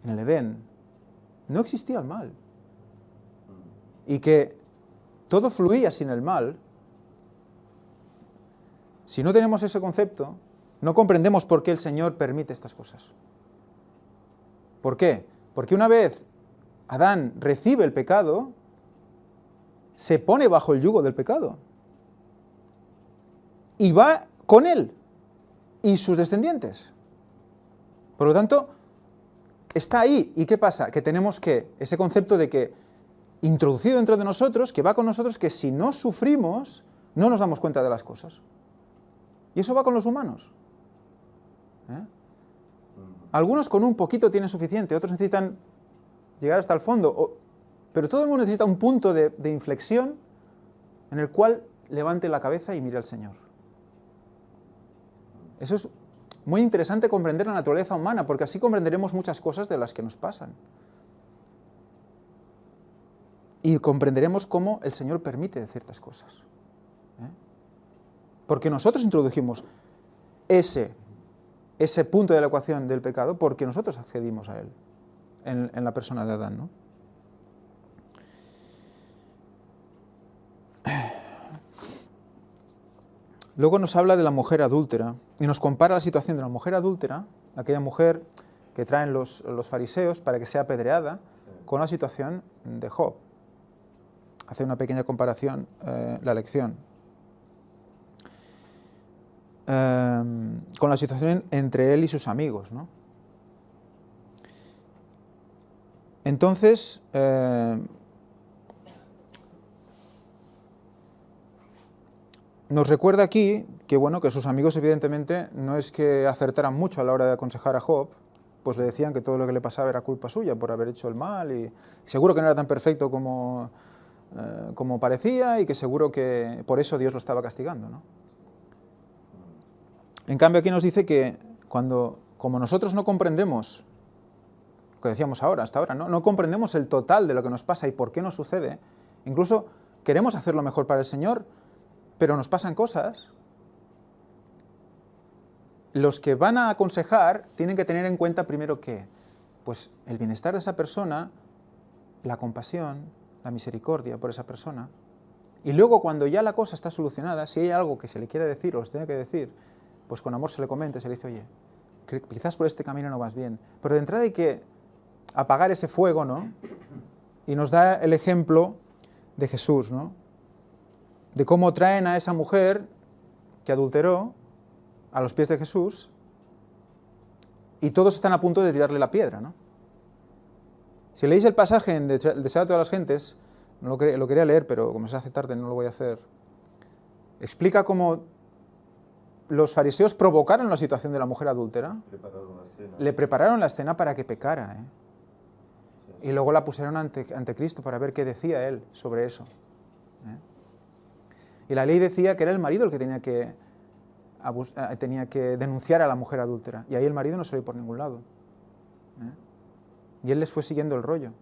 en el Edén, no existía el mal, y que todo fluía sin el mal, si no tenemos ese concepto, no comprendemos por qué el Señor permite estas cosas. ¿Por qué? Porque una vez Adán recibe el pecado, se pone bajo el yugo del pecado. Y va con él y sus descendientes. Por lo tanto, está ahí. ¿Y qué pasa? Que tenemos ese concepto de que, introducido dentro de nosotros, que va con nosotros, que si no sufrimos, no nos damos cuenta de las cosas. Y eso va con los humanos. Algunos con un poquito tienen suficiente, otros necesitan llegar hasta el fondo. Pero todo el mundo necesita un punto de inflexión en el cual levante la cabeza y mire al Señor. Eso es muy interesante, comprender la naturaleza humana, porque así comprenderemos muchas cosas de las que nos pasan. Y comprenderemos cómo el Señor permite ciertas cosas. Porque nosotros introdujimos ese punto de la ecuación del pecado, porque nosotros accedimos a él, en la persona de Adán, ¿no? Luego nos habla de la mujer adúltera y nos compara la situación de la mujer adúltera, aquella mujer que traen los fariseos para que sea apedreada, con la situación de Job. Hace una pequeña comparación la lección. Con la situación entre él y sus amigos, ¿no? Entonces, nos recuerda aquí que, bueno, que sus amigos evidentemente no es que acertaran mucho a la hora de aconsejar a Job, pues le decían que todo lo que le pasaba era culpa suya por haber hecho el mal, y seguro que no era tan perfecto como parecía, y que seguro que por eso Dios lo estaba castigando, ¿no? En cambio aquí nos dice que como nosotros no comprendemos, lo que decíamos hasta ahora, no comprendemos el total de lo que nos pasa y por qué nos sucede, incluso queremos hacer lo mejor para el Señor, pero nos pasan cosas, los que van a aconsejar tienen que tener en cuenta primero que, pues, el bienestar de esa persona, la compasión, la misericordia por esa persona, y luego cuando ya la cosa está solucionada, si hay algo que se le quiere decir o se tiene que decir, pues con amor se le comenta, se le dice, oye, quizás por este camino no vas bien, pero de entrada hay que apagar ese fuego, ¿no? Y nos da el ejemplo de Jesús, ¿no? De cómo traen a esa mujer que adulteró a los pies de Jesús y todos están a punto de tirarle la piedra, ¿no? Si leéis el pasaje en El deseo de todas las gentes, lo quería leer, pero como se hace tarde no lo voy a hacer, explica cómo los fariseos provocaron la situación de la mujer adúltera, le prepararon la escena para que pecara, y luego la pusieron ante Cristo para ver qué decía él sobre eso. Y la ley decía que era el marido el que tenía que denunciar a la mujer adúltera, y ahí el marido no se lo iba por ningún lado. Y él les fue siguiendo el rollo,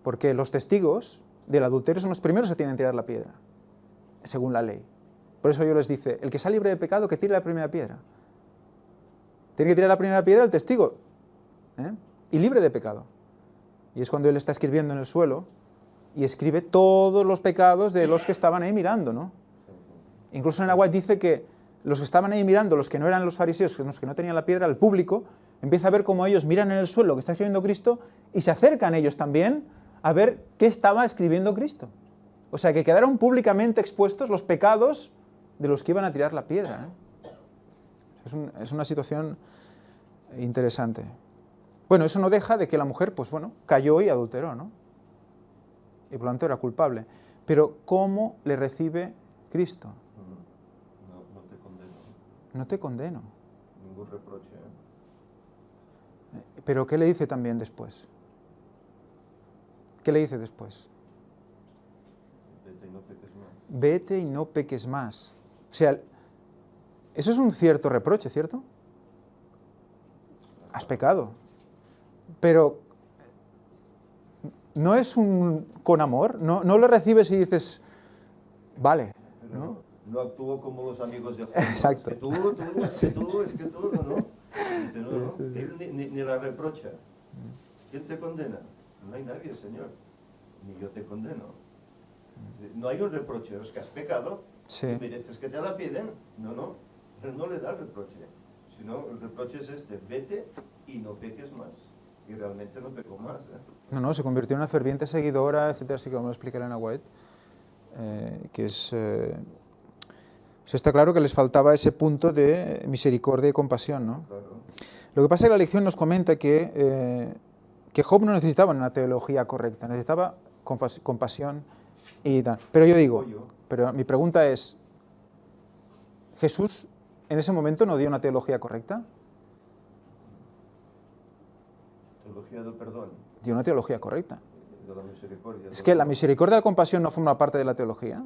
porque los testigos del adulterio son los primeros que tienen que tirar la piedra, según la ley. Por eso Dios les dice, el que sea libre de pecado, que tire la primera piedra. Tiene que tirar la primera piedra el testigo, y libre de pecado. Y es cuando él está escribiendo en el suelo, y escribe todos los pecados de los que estaban ahí mirando, ¿no? Incluso en Agua dice que los que estaban ahí mirando, los que no eran los fariseos, los que no tenían la piedra, el público, empieza a ver cómo ellos miran en el suelo que está escribiendo Cristo, y se acercan ellos también a ver qué estaba escribiendo Cristo. O sea, que quedaron públicamente expuestos los pecados de los que iban a tirar la piedra. Es una situación interesante. Bueno, eso no deja de que la mujer, pues bueno, cayó y adulteró, ¿no? Y por lo tanto era culpable. Pero ¿cómo le recibe Cristo? No te condeno, No te condeno. ningún reproche. Pero ¿qué le dice también después? ¿Qué le dice después? Vete y no peques más. Vete y no peques más. O sea, eso es un cierto reproche, ¿cierto? Has pecado. Pero no es con amor, no lo recibes y dices, vale, Pero ¿no? no actúo como los amigos de Job. Exacto. Es que tú, no. Dice, no. Él ni la reprocha. ¿Quién te condena? No hay nadie, Señor. Ni yo te condeno. Dice, no hay un reproche, es que has pecado. Sí. Y mereces que te la piden. No. Él no le da el reproche. Sino el reproche es este, vete y no peques más. Y realmente no pecó más. No, se convirtió en una ferviente seguidora, etcétera, así como lo explica Elena White, que es... o sea, está claro que les faltaba ese punto de misericordia y compasión, ¿no? Claro. Lo que pasa es que la lección nos comenta que Job no necesitaba una teología correcta, necesitaba compasión y tal. Pero yo digo, pero mi pregunta es, ¿Jesús en ese momento no dio una teología correcta? Teología del perdón, Dio una teología correcta. de la misericordia. Es que la misericordia y la compasión no forman parte de la teología.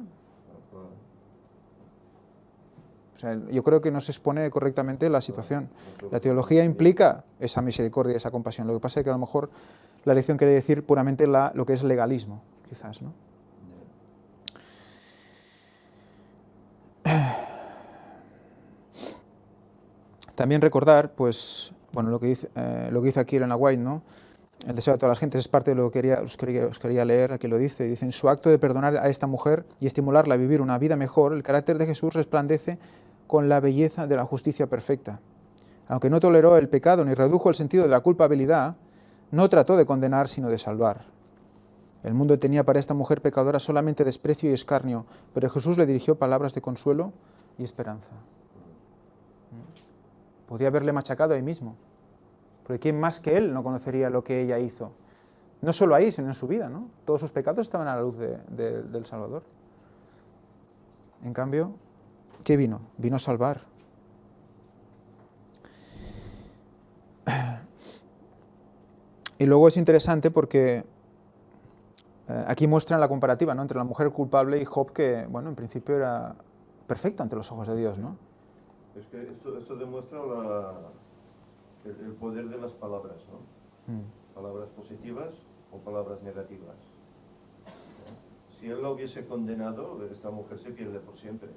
O sea, yo creo que no se expone correctamente la situación. La teología implica esa misericordia, esa compasión. Lo que pasa es que a lo mejor la lección quiere decir puramente lo que es legalismo, quizás, ¿no? También recordar, pues, bueno, lo que dice aquí Elena White, ¿no? El deseo de todas las gentes es parte de lo que os quería leer, aquí lo dice. Dice, en su acto de perdonar a esta mujer y estimularla a vivir una vida mejor, el carácter de Jesús resplandece con la belleza de la justicia perfecta. Aunque no toleró el pecado ni redujo el sentido de la culpabilidad, no trató de condenar, sino de salvar. El mundo tenía para esta mujer pecadora solamente desprecio y escarnio, pero Jesús le dirigió palabras de consuelo y esperanza. Podía haberle machacado ahí mismo, porque ¿quién más que él no conocería lo que ella hizo? No solo ahí, sino en su vida, ¿no? Todos sus pecados estaban a la luz del Salvador. En cambio, ¿qué vino? Vino a salvar. Y luego es interesante porque aquí muestran la comparativa, ¿no?, entre la mujer culpable y Job, que, bueno, en principio era perfecto ante los ojos de Dios, ¿no? Es que esto demuestra el poder de las palabras, ¿no? Palabras positivas o palabras negativas. Si él la hubiese condenado, esta mujer se pierde por siempre.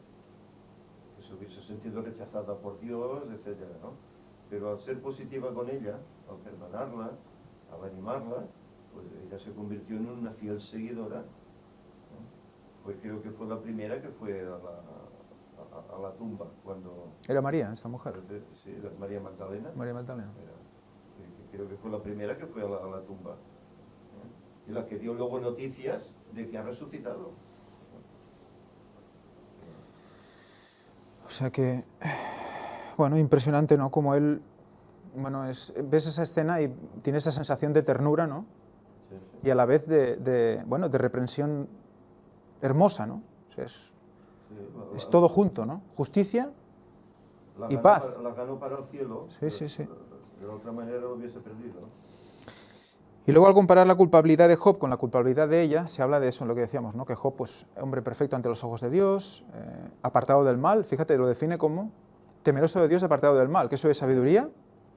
Que se hubiese sentido rechazada por Dios, etc., ¿no? Pero al ser positiva con ella, al perdonarla, al animarla, pues ella se convirtió en una fiel seguidora, ¿no? Creo que fue la primera que fue a la tumba cuando... Era María, esta mujer. Sí, María Magdalena. María Magdalena. Creo que fue la primera que fue a la tumba. Y la que dio luego noticias de que ha resucitado. O sea que, bueno, impresionante, ¿no? Como él, bueno, ves esa escena y tienes esa sensación de ternura, ¿no? Sí. Y a la vez de reprensión hermosa, ¿no? O sea, es todo junto, ¿no? Justicia y paz. La ganó para el cielo. Sí. De otra manera lo hubiese perdido. Y luego al comparar la culpabilidad de Job con la culpabilidad de ella, se habla de eso, en lo que decíamos, ¿no? Que Job, pues, hombre perfecto ante los ojos de Dios, apartado del mal, fíjate, lo define como temeroso de Dios, apartado del mal, que eso es sabiduría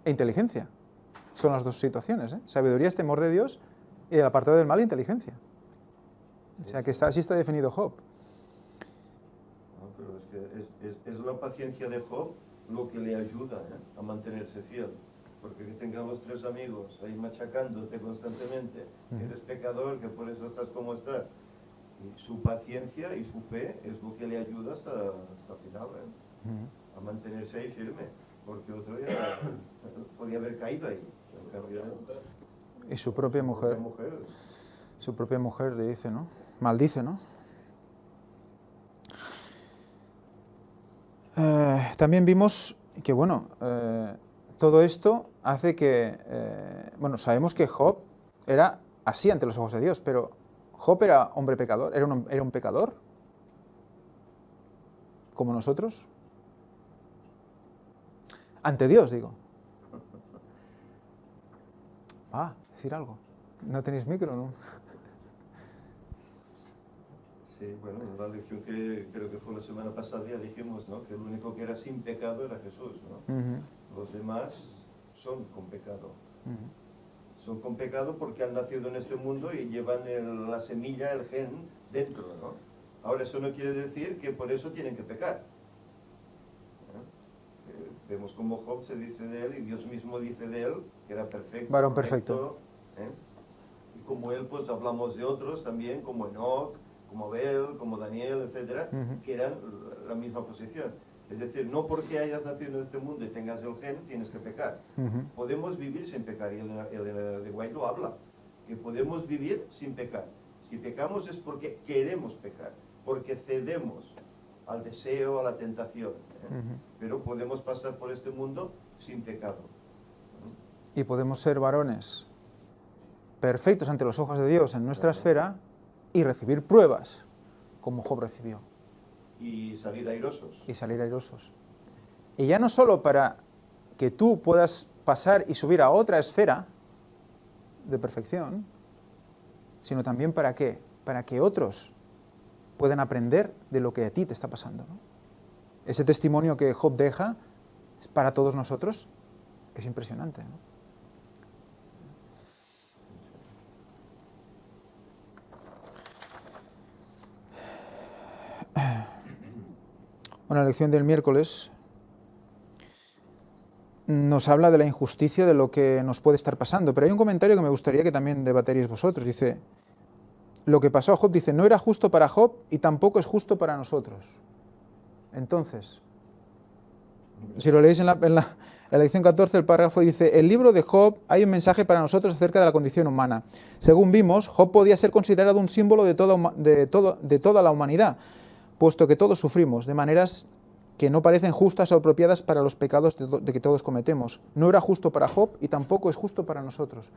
e inteligencia. Son las dos situaciones, ¿eh? Sabiduría es temor de Dios y el apartado del mal, inteligencia. O sea que así está definido Job. No, pero es que es la paciencia de Job lo que le ayuda, a mantenerse fiel. Porque que tengan los tres amigos ahí machacándote constantemente, que eres pecador, que por eso estás como estás. Y su paciencia y su fe es lo que le ayuda hasta el final, a mantenerse ahí firme. Porque otro ya podía haber caído ahí. Y su propia mujer. Su propia mujer le dice, ¿no? Maldice, ¿no? También vimos que, bueno, todo esto hace que, bueno, sabemos que Job era así ante los ojos de Dios, pero ¿Job era hombre pecador? ¿Era un pecador? ¿Como nosotros? Ante Dios, digo. Decir algo. ¿No tenéis micro, no? Sí, bueno, la lección que creo que fue la semana pasada ya dijimos, ¿no? Que el único que era sin pecado era Jesús, ¿no? Los demás son con pecado. Son con pecado porque han nacido en este mundo y llevan la semilla, el gen, dentro, ¿no? Ahora, eso no quiere decir que por eso tienen que pecar. Vemos como Job se dice de él, y Dios mismo dice de él, que era perfecto. Varón perfecto. Y como él, pues hablamos de otros también, como Enoch, como Abel, como Daniel, etcétera, que eran la misma posición. Es decir, no porque hayas nacido en este mundo y tengas el gen, tienes que pecar. Podemos vivir sin pecar, y el de White lo habla, que podemos vivir sin pecar. Si pecamos es porque queremos pecar, porque cedemos al deseo, a la tentación. Pero podemos pasar por este mundo sin pecado. Y podemos ser varones perfectos ante los ojos de Dios en nuestra esfera y recibir pruebas, como Job recibió. Y salir airosos. Y ya no solo para que tú puedas pasar y subir a otra esfera de perfección, sino también ¿para qué? Para que otros puedan aprender de lo que a ti te está pasando, ¿no? Ese testimonio que Job deja para todos nosotros es impresionante, ¿no? Bueno, la lección del miércoles nos habla de la injusticia de lo que nos puede estar pasando, pero hay un comentario que me gustaría que también debateríais vosotros. Dice, lo que pasó a Job, dice, no era justo para Job y tampoco es justo para nosotros. Entonces, si lo leéis en la lección 14, el párrafo dice, el libro de Job hay un mensaje para nosotros acerca de la condición humana. Según vimos, Job podía ser considerado un símbolo de toda la humanidad, puesto que todos sufrimos de maneras que no parecen justas o apropiadas para los pecados de que todos cometemos. No era justo para Job y tampoco es justo para nosotros.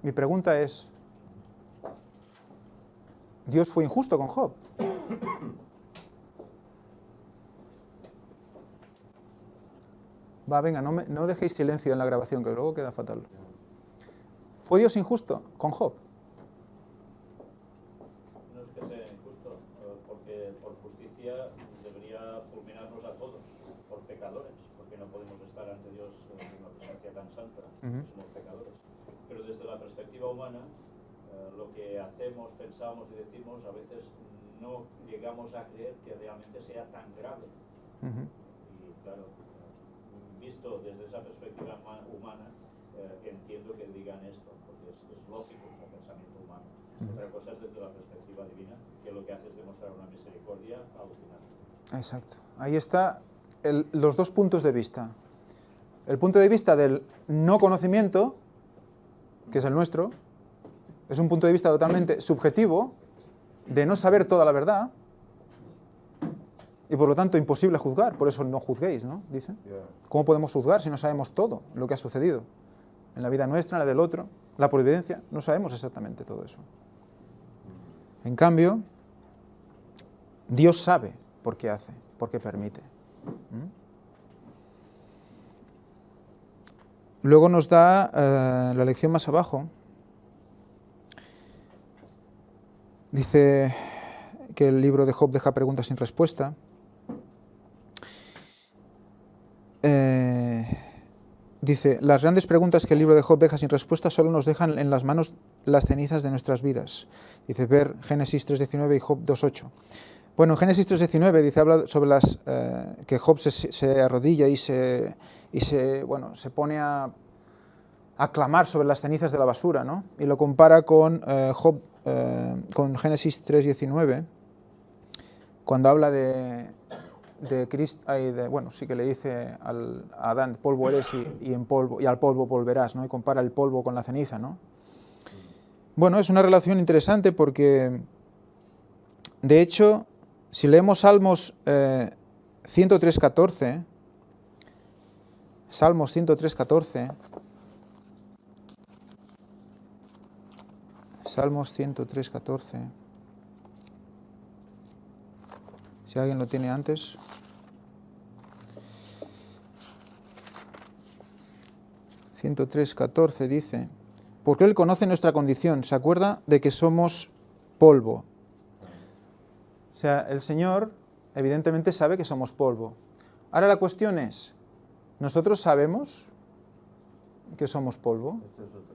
Mi pregunta es, ¿Dios fue injusto con Job? Venga, no dejéis silencio en la grabación, que luego queda fatal. ¿Fue Dios injusto con Job? No es que sea injusto, porque por justicia debería fulminarnos a todos, por pecadores, porque no podemos estar ante Dios en una presencia tan santa, somos pecadores. Pero desde la perspectiva humana, lo que hacemos, pensamos y decimos, a veces no llegamos a creer que realmente sea tan grave. Y claro, visto desde esa perspectiva humana, entiendo que digan esto, porque es lógico como pensamiento humano. Otra cosa es desde la perspectiva divina, que lo que hace es demostrar una misericordia alucinante. Exacto. Ahí está los dos puntos de vista. El punto de vista del no conocimiento, que es el nuestro, es un punto de vista totalmente subjetivo, de no saber toda la verdad, y por lo tanto imposible juzgar, por eso no juzguéis, ¿no? Dicen. ¿Cómo podemos juzgar si no sabemos todo lo que ha sucedido? En la vida nuestra, en la del otro, la providencia, no sabemos exactamente todo eso. En cambio, Dios sabe por qué hace, por qué permite. Luego nos da la lección más abajo. Dice que el libro de Job deja preguntas sin respuesta. Dice, las grandes preguntas que el libro de Job deja sin respuesta solo nos dejan en las manos las cenizas de nuestras vidas. Dice, ver Génesis 3.19 y Job 2.8. Bueno, en Génesis 3.19 dice, habla sobre que Job se arrodilla y se pone a clamar sobre las cenizas de la basura, ¿no? Y lo compara con con Génesis 3.19, cuando habla de Cristo, sí que le dice a Adán, polvo eres y al polvo volverás, ¿no? Y compara el polvo con la ceniza, ¿no? Bueno, es una relación interesante porque, de hecho, si leemos Salmos 103.14, Salmos 103:14. Si alguien lo tiene antes. (103:14) dice: porque Él conoce nuestra condición, se acuerda de que somos polvo. O sea, el Señor evidentemente sabe que somos polvo. Ahora la cuestión es, ¿nosotros sabemos que somos polvo? Esta es otra.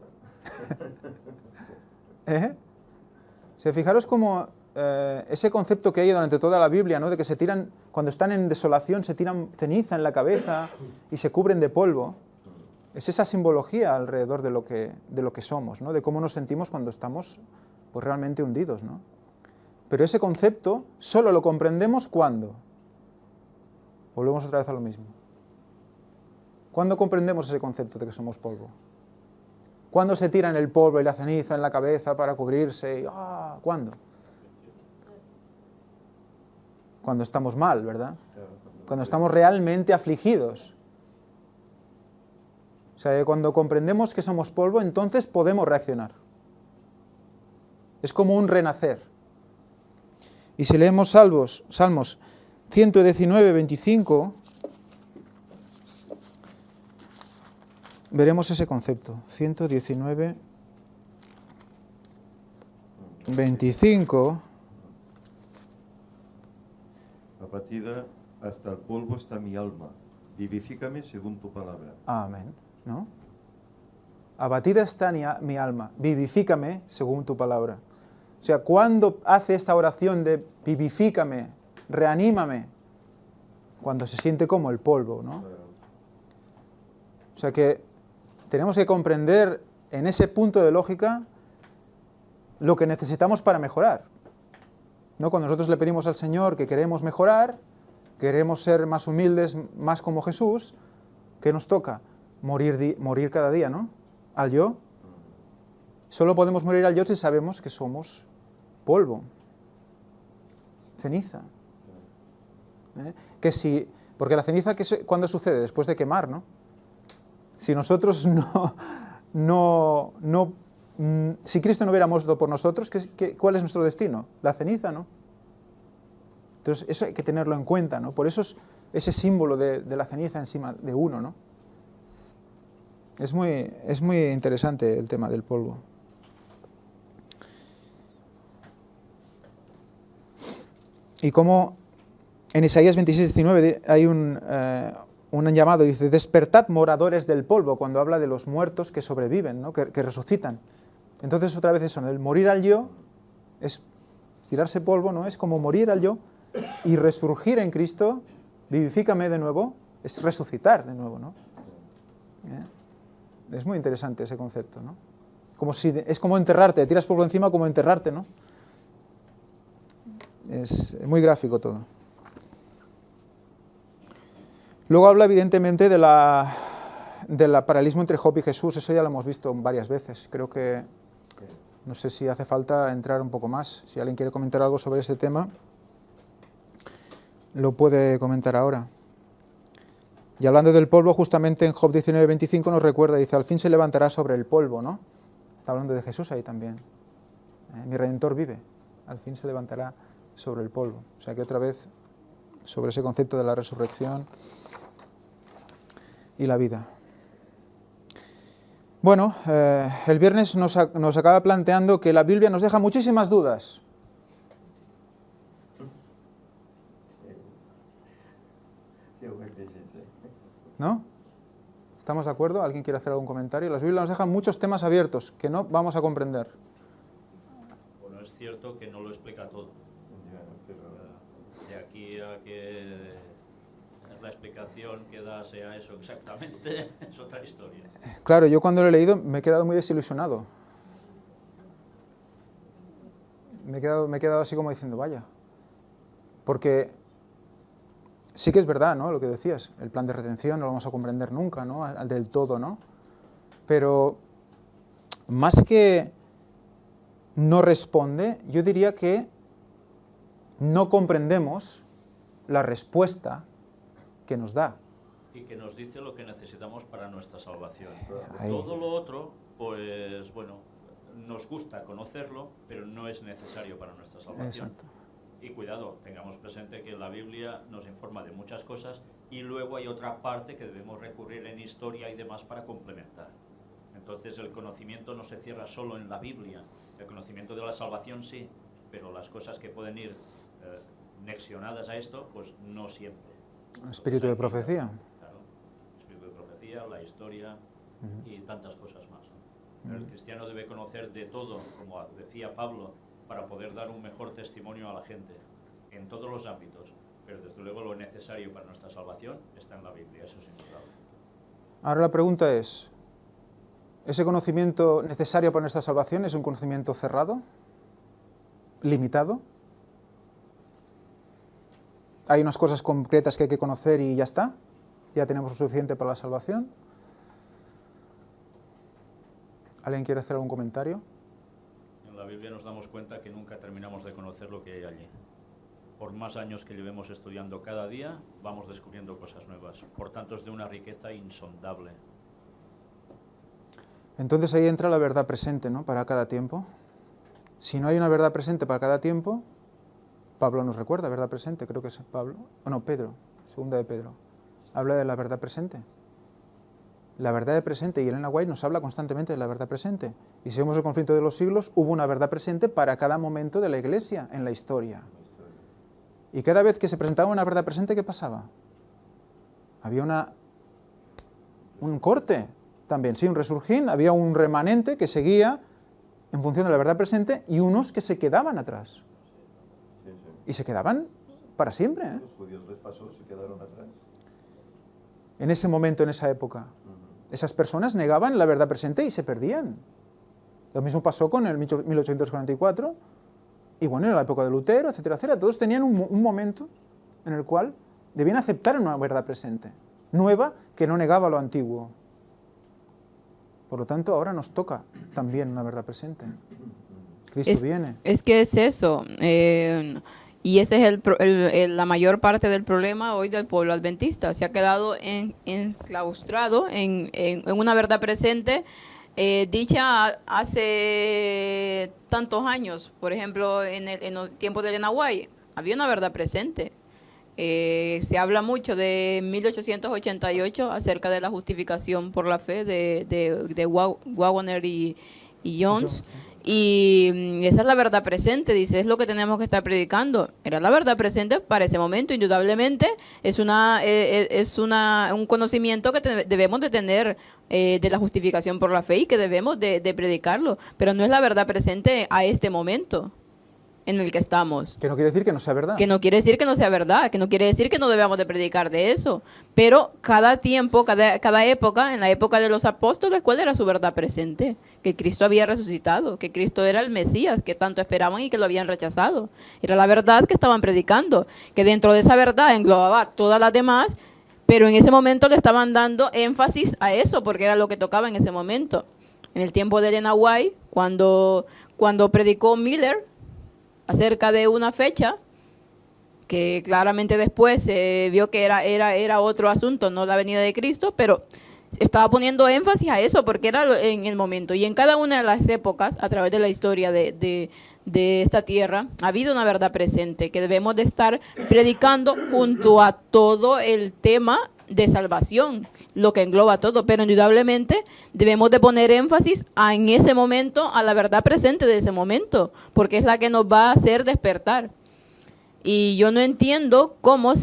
O sea, fijaros cómo ese concepto que hay durante toda la Biblia, ¿no? De que se tiran, cuando están en desolación, se tiran ceniza en la cabeza y se cubren de polvo. Es esa simbología alrededor de lo que somos, ¿no? De cómo nos sentimos cuando estamos pues, realmente hundidos, ¿no? Pero ese concepto solo lo comprendemos cuando. Volvemos otra vez a lo mismo. ¿Cuándo comprendemos ese concepto de que somos polvo? ¿Cuándo se tiran el polvo y la ceniza en la cabeza para cubrirse? ¿Cuándo? Cuando estamos mal, ¿verdad? Cuando estamos realmente afligidos. O sea, cuando comprendemos que somos polvo, entonces podemos reaccionar. Es como un renacer. Y si leemos Salmos 119, 25, veremos ese concepto. 119, 25. Abatida hasta el polvo está mi alma, vivifícame según tu palabra. Amén, ¿no? Abatida está mi alma, vivifícame según tu palabra. O sea, cuando hace esta oración de vivifícame, reanímame, cuando se siente como el polvo, ¿no? O sea que tenemos que comprender en ese punto de lógica lo que necesitamos para mejorar, ¿no? Cuando nosotros le pedimos al Señor que queremos mejorar, queremos ser más humildes, más como Jesús, ¿qué nos toca? Morir cada día, ¿no? Al yo. Solo podemos morir al yo si sabemos que somos polvo, ceniza. Porque la ceniza, ¿cuándo sucede? Después de quemar, ¿no? Si nosotros si Cristo no hubiera muerto por nosotros, ¿cuál es nuestro destino? La ceniza, ¿no? Entonces, eso hay que tenerlo en cuenta, ¿no? Por eso es ese símbolo de la ceniza encima de uno, ¿no? Es muy interesante el tema del polvo. Y como en Isaías 26, 19 hay un llamado, dice, despertad moradores del polvo, cuando habla de los muertos que sobreviven, ¿no? que resucitan. Entonces otra vez eso, ¿no? El morir al yo es tirarse polvo, ¿no? Es como morir al yo y resurgir en Cristo, vivifícame de nuevo, es resucitar de nuevo, ¿no? Es muy interesante ese concepto, ¿no? Es como enterrarte, tiras polvo encima como enterrarte, ¿no? Es muy gráfico todo. Luego habla evidentemente del paralelismo entre Job y Jesús, eso ya lo hemos visto varias veces. Creo que, no sé si hace falta entrar un poco más. Si alguien quiere comentar algo sobre ese tema, lo puede comentar ahora. Y hablando del polvo, justamente en Job 19:25 nos recuerda, dice, al fin se levantará sobre el polvo, ¿no? Está hablando de Jesús ahí también. Mi Redentor vive, al fin se levantará sobre el polvo. O sea que otra vez, sobre ese concepto de la resurrección y la vida. Bueno, el viernes nos acaba planteando que la Biblia nos deja muchísimas dudas. ¿No? ¿Estamos de acuerdo? ¿Alguien quiere hacer algún comentario? La Biblia nos deja muchos temas abiertos que no vamos a comprender. Bueno, es cierto que no lo explica todo. De aquí a que la explicación que da sea eso exactamente, es otra historia. Claro, yo cuando lo he leído me he quedado muy desilusionado. Me he quedado así como diciendo, vaya. Porque sí que es verdad, ¿no? Lo que decías, el plan de redención no lo vamos a comprender nunca, ¿no? Del todo, ¿no? Pero más que no responde, yo diría que no comprendemos la respuesta que nos da. Y que nos dice lo que necesitamos para nuestra salvación. Ahí. Todo lo otro, pues bueno, nos gusta conocerlo, pero no es necesario para nuestra salvación. Exacto. Y cuidado, tengamos presente que la Biblia nos informa de muchas cosas y luego hay otra parte que debemos recurrir en historia y demás para complementar. Entonces el conocimiento no se cierra solo en la Biblia, el conocimiento de la salvación sí, pero las cosas que pueden ir nexionadas a esto, pues no siempre. El espíritu de profecía. Claro, el espíritu de profecía, la historia y tantas cosas más, ¿no? Pero el cristiano debe conocer de todo, como decía Pablo, para poder dar un mejor testimonio a la gente, en todos los ámbitos, pero desde luego lo necesario para nuestra salvación está en la Biblia, eso es indudable. Ahora la pregunta es, ¿ese conocimiento necesario para nuestra salvación es un conocimiento cerrado? ¿Limitado? ¿Hay unas cosas concretas que hay que conocer y ya está? ¿Ya tenemos lo suficiente para la salvación? ¿Alguien quiere hacer algún comentario? En la Biblia nos damos cuenta que nunca terminamos de conocer lo que hay allí. Por más años que llevemos estudiando cada día, vamos descubriendo cosas nuevas. Por tanto, es de una riqueza insondable. Entonces ahí entra la verdad presente, ¿no? Para cada tiempo. Si no hay una verdad presente para cada tiempo, Pablo nos recuerda, verdad presente, creo que es Pablo, o no, Pedro, segunda de Pedro, habla de la verdad presente. La verdad de presente, y Elena White nos habla constantemente de la verdad presente. Y si vemos el conflicto de los siglos, hubo una verdad presente para cada momento de la Iglesia en la historia. Y cada vez que se presentaba una verdad presente, ¿qué pasaba? Había un corte también, sí, un resurgir, había un remanente que seguía en función de la verdad presente y unos que se quedaban atrás. Sí, sí. Y se quedaban para siempre, ¿eh? Los judíos les pasó, se quedaron atrás. En ese momento, en esa época. Esas personas negaban la verdad presente y se perdían. Lo mismo pasó con el 1844 y bueno, en la época de Lutero, etcétera, etcétera. Todos tenían un momento en el cual debían aceptar una verdad presente, nueva, que no negaba lo antiguo. Por lo tanto, ahora nos toca también una verdad presente. Cristo viene. Es que es eso. Y ese es la mayor parte del problema hoy del pueblo adventista. Se ha quedado enclaustrado en una verdad presente dicha hace tantos años. Por ejemplo, en el tiempo de Elena White había una verdad presente. Se habla mucho de 1888 acerca de la justificación por la fe de Waggoner y Jones. Y esa es la verdad presente, dice, es lo que tenemos que estar predicando. Era la verdad presente para ese momento, indudablemente es un conocimiento que debemos de tener de la justificación por la fe y que debemos de predicarlo, pero no es la verdad presente a este momento en el que estamos. Que no quiere decir que no sea verdad. Que no quiere decir que no sea verdad, que no quiere decir que no debamos de predicar de eso. Pero cada tiempo, cada época, en la época de los apóstoles, ¿cuál era su verdad presente? Que Cristo había resucitado, que Cristo era el Mesías, que tanto esperaban y que lo habían rechazado. Era la verdad que estaban predicando, que dentro de esa verdad englobaba todas las demás, pero en ese momento le estaban dando énfasis a eso, porque era lo que tocaba en ese momento. En el tiempo de Elena White, cuando predicó Miller acerca de una fecha que claramente después se vio que era otro asunto, no la venida de Cristo, pero estaba poniendo énfasis a eso porque era en el momento. Y en cada una de las épocas, a través de la historia de esta tierra, ha habido una verdad presente que debemos de estar predicando junto a todo el tema de salvación, lo que engloba todo, pero indudablemente debemos de poner énfasis en ese momento, a la verdad presente de ese momento, porque es la que nos va a hacer despertar. Y yo no entiendo cómo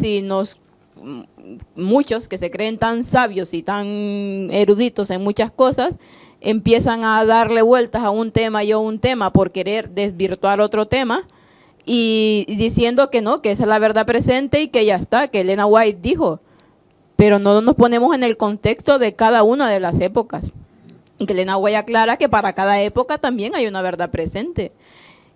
muchos que se creen tan sabios y tan eruditos en muchas cosas, empiezan a darle vueltas a un tema y a un tema por querer desvirtuar otro tema, y diciendo que no, que esa es la verdad presente y que ya está, que Elena White dijo, pero no nos ponemos en el contexto de cada una de las épocas. Y que Elena White aclara que para cada época también hay una verdad presente.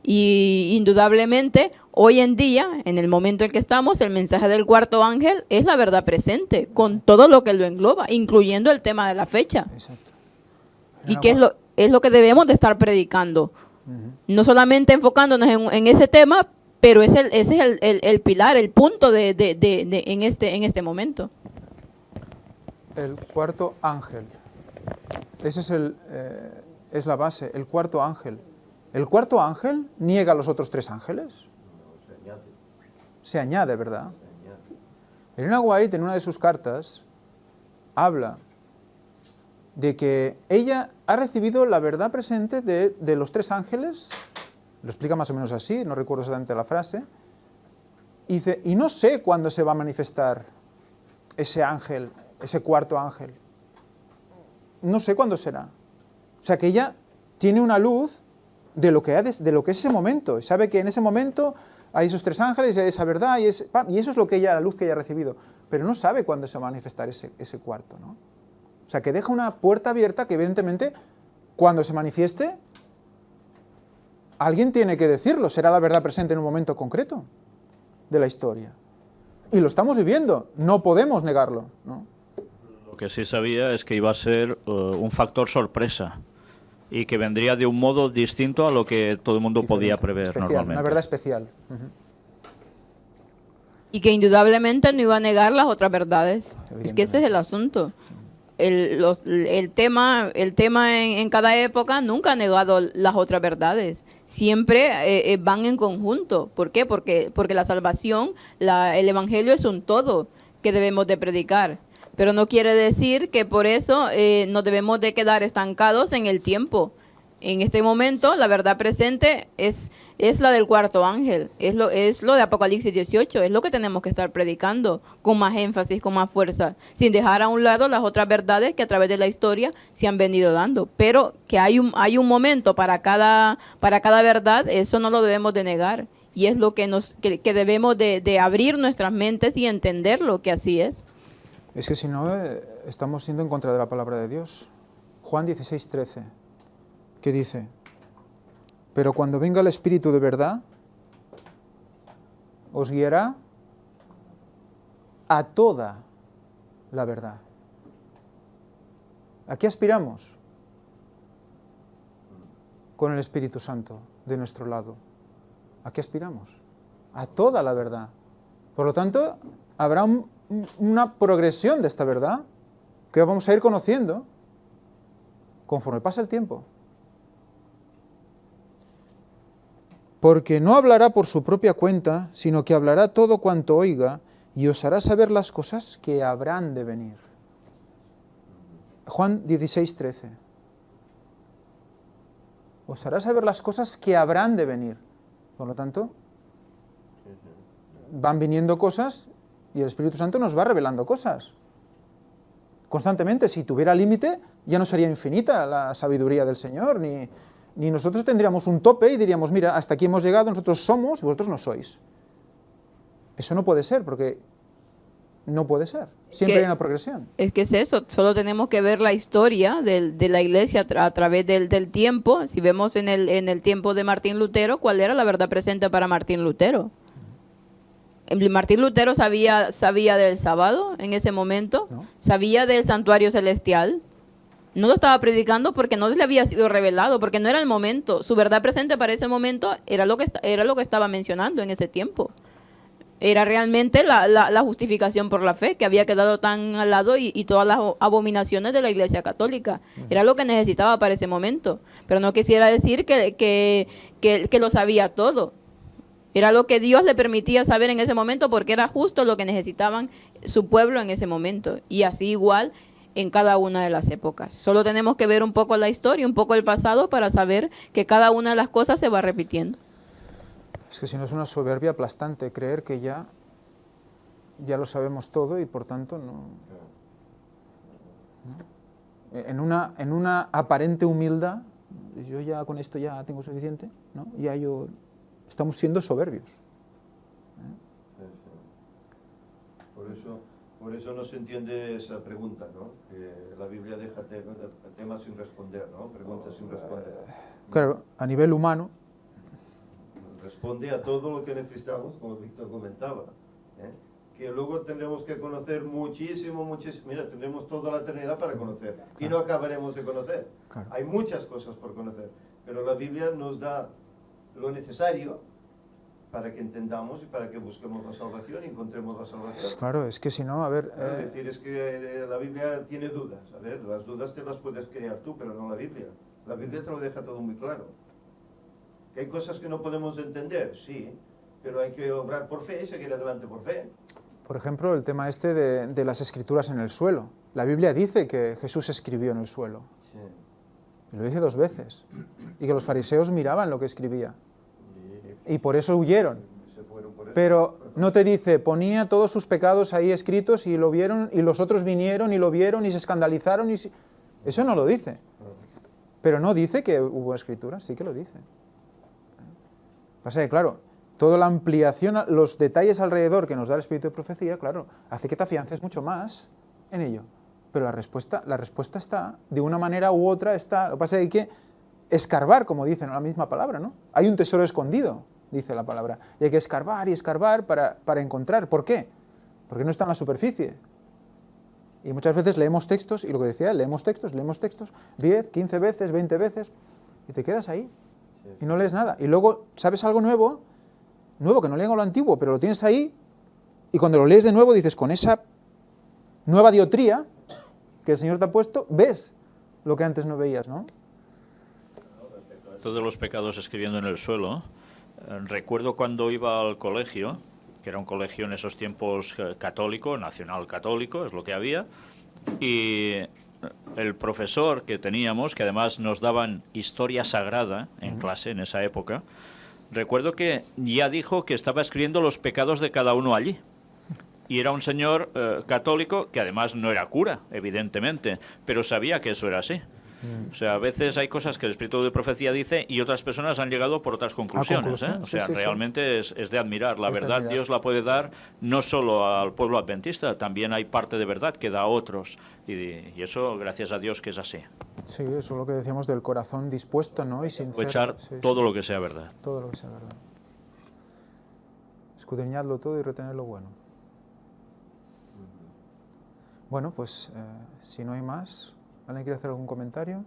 Y indudablemente, hoy en día, en el momento en que estamos, el mensaje del cuarto ángel es la verdad presente, con todo lo que lo engloba, incluyendo el tema de la fecha. Exacto. Y que es lo que debemos de estar predicando. No solamente enfocándonos en ese tema, pero ese es el pilar, el punto en este momento. El cuarto ángel. Ese es es la base, el cuarto ángel. ¿El cuarto ángel niega a los otros tres ángeles? No, se añade, Se añade, ¿verdad? se añade. Elena White, en una de sus cartas, habla de que ella ha recibido la verdad presente de los tres ángeles, lo explica más o menos así, no recuerdo exactamente la frase, y dice, y no sé cuándo se va a manifestar ese ángel, ese cuarto ángel. No sé cuándo será. O sea que ella tiene una luz de lo que es ese momento, y sabe que en ese momento hay esos tres ángeles, y hay esa verdad, y eso es lo que ella, la luz que ella ha recibido, pero no sabe cuándo se va a manifestar ese cuarto, ¿no? O sea, que deja una puerta abierta que evidentemente, cuando se manifieste, alguien tiene que decirlo, será la verdad presente en un momento concreto de la historia. Y lo estamos viviendo, no podemos negarlo, ¿no? Lo que sí sabía es que iba a ser un factor sorpresa y que vendría de un modo distinto a lo que todo el mundo podía prever Especial, normalmente. una verdad especial. Ujú. Y que indudablemente no iba a negar las otras verdades. Es que ese es el asunto. El tema en cada época nunca ha negado las otras verdades. Siempre van en conjunto. ¿Por qué? Porque la salvación, el evangelio es un todo que debemos de predicar. Pero no quiere decir que por eso nos debemos de quedar estancados en el tiempo. En este momento, la verdad presente es la del cuarto ángel, es lo de Apocalipsis 18, es lo que tenemos que estar predicando con más énfasis, con más fuerza, sin dejar a un lado las otras verdades que a través de la historia se han venido dando. Pero que hay un momento para cada verdad, eso no lo debemos de negar. Y es lo que debemos de abrir nuestras mentes y entenderlo, que así es. Es que si no, estamos siendo en contra de la palabra de Dios. Juan 16:13, que dice, pero cuando venga el Espíritu de verdad, os guiará a toda la verdad. ¿A qué aspiramos? Con el Espíritu Santo de nuestro lado. ¿A qué aspiramos? A toda la verdad. Por lo tanto, habrá una progresión de esta verdad que vamos a ir conociendo conforme pasa el tiempo. Porque no hablará por su propia cuenta, sino que hablará todo cuanto oiga y os hará saber las cosas que habrán de venir. Juan 16:13. Os hará saber las cosas que habrán de venir. Por lo tanto, van viniendo cosas y el Espíritu Santo nos va revelando cosas. Constantemente, si tuviera límite, ya no sería infinita la sabiduría del Señor, ni nosotros tendríamos un tope y diríamos, mira, hasta aquí hemos llegado, nosotros somos y vosotros no sois. Eso no puede ser, porque no puede ser. Siempre hay una progresión. Es que es eso, solo tenemos que ver la historia de la iglesia a través del tiempo. Si vemos en el tiempo de Martín Lutero, ¿cuál era la verdad presente para Martín Lutero? Martín Lutero sabía del sábado en ese momento, ¿No? sabía del santuario celestial. No lo estaba predicando porque no le había sido revelado, porque no era el momento. Su verdad presente para ese momento era lo que estaba mencionando en ese tiempo. Era realmente la justificación por la fe, que había quedado tan al lado y todas las abominaciones de la Iglesia Católica. Era lo que necesitaba para ese momento. Pero no quisiera decir que lo sabía todo. Era lo que Dios le permitía saber en ese momento porque era justo lo que necesitaban su pueblo en ese momento. Y así igual en cada una de las épocas. Solo tenemos que ver un poco la historia, un poco el pasado para saber que cada una de las cosas se va repitiendo. Es que si no es una soberbia aplastante creer que ya lo sabemos todo y por tanto no. En una aparente humildad, yo ya con esto ya tengo suficiente, ¿no? Estamos siendo soberbios. Por eso no se entiende esa pregunta, ¿no? Que la Biblia deja temas sin responder, ¿no? Preguntas sin responder. Claro, a nivel humano, Responde a todo lo que necesitamos, como Víctor comentaba, ¿eh? Que luego tendremos que conocer muchísimo. Mira, tendremos toda la eternidad para conocer y no acabaremos de conocer. Claro. Hay muchas cosas por conocer, pero la Biblia nos da lo necesario para que entendamos y para que busquemos la salvación y encontremos la salvación. claro, es que si no, a ver... Es decir, es que la Biblia tiene dudas. A ver, las dudas te las puedes crear tú, pero no la Biblia. La Biblia te lo deja todo muy claro. ¿Que hay cosas que no podemos entender? Sí, pero hay que obrar por fe y seguir adelante por fe. Por ejemplo, el tema este de las escrituras en el suelo. La Biblia dice que Jesús escribió en el suelo. Sí. Y lo dice 2 veces. Y que los fariseos miraban lo que escribía. Y por eso huyeron. Se fueron por eso. Pero no te dice, ponía todos sus pecados ahí escritos y lo vieron, y los otros vinieron y lo vieron y se escandalizaron. Eso no lo dice. Pero no dice que hubo escrituras, sí que lo dice. Pasa que, claro, toda la ampliación, los detalles alrededor que nos da el espíritu de profecía, claro, hace que te afiances mucho más en ello. Pero la respuesta está, de una manera u otra está. Lo que pasa es que hay que escarbar, como dicen la misma palabra, ¿no? Hay un tesoro escondido, dice la palabra. Y hay que escarbar y escarbar para encontrar. ¿Por qué? Porque no está en la superficie. Y muchas veces leemos textos, y lo que decía, leemos textos, 10, 15 veces, 20 veces, y te quedas ahí. Y no lees nada. Y luego sabes algo nuevo que no llega a lo antiguo, pero lo tienes ahí, y cuando lo lees de nuevo dices, con esa nueva diotría que el Señor te ha puesto, ves lo que antes no veías, ¿no? Todos los pecados escribiendo en el suelo. Recuerdo cuando iba al colegio, que era un colegio en esos tiempos católico, nacional católico, es lo que había, y el profesor que teníamos, que además nos daban historia sagrada en clase en esa época, recuerdo que ya dijo que estaba escribiendo los pecados de cada uno allí. Y era un señor católico que además no era cura, evidentemente, pero sabía que eso era así. O sea, a veces hay cosas que el espíritu de profecía dice y otras personas han llegado por otras conclusiones. ¿eh? O sea, sí, realmente sí. Es de admirar. La Es de verdad admirar. Dios la puede dar no solo al pueblo adventista, también hay parte de verdad que da a otros. Y eso, gracias a Dios, que es así. Sí, eso es lo que decíamos del corazón dispuesto, ¿no? Y sincero. Aprovechar Sí, sí. todo lo que sea verdad. Todo lo que sea verdad. Escudriñadlo todo y retener lo bueno. Bueno, pues si no hay más, ¿alguien quiere hacer algún comentario?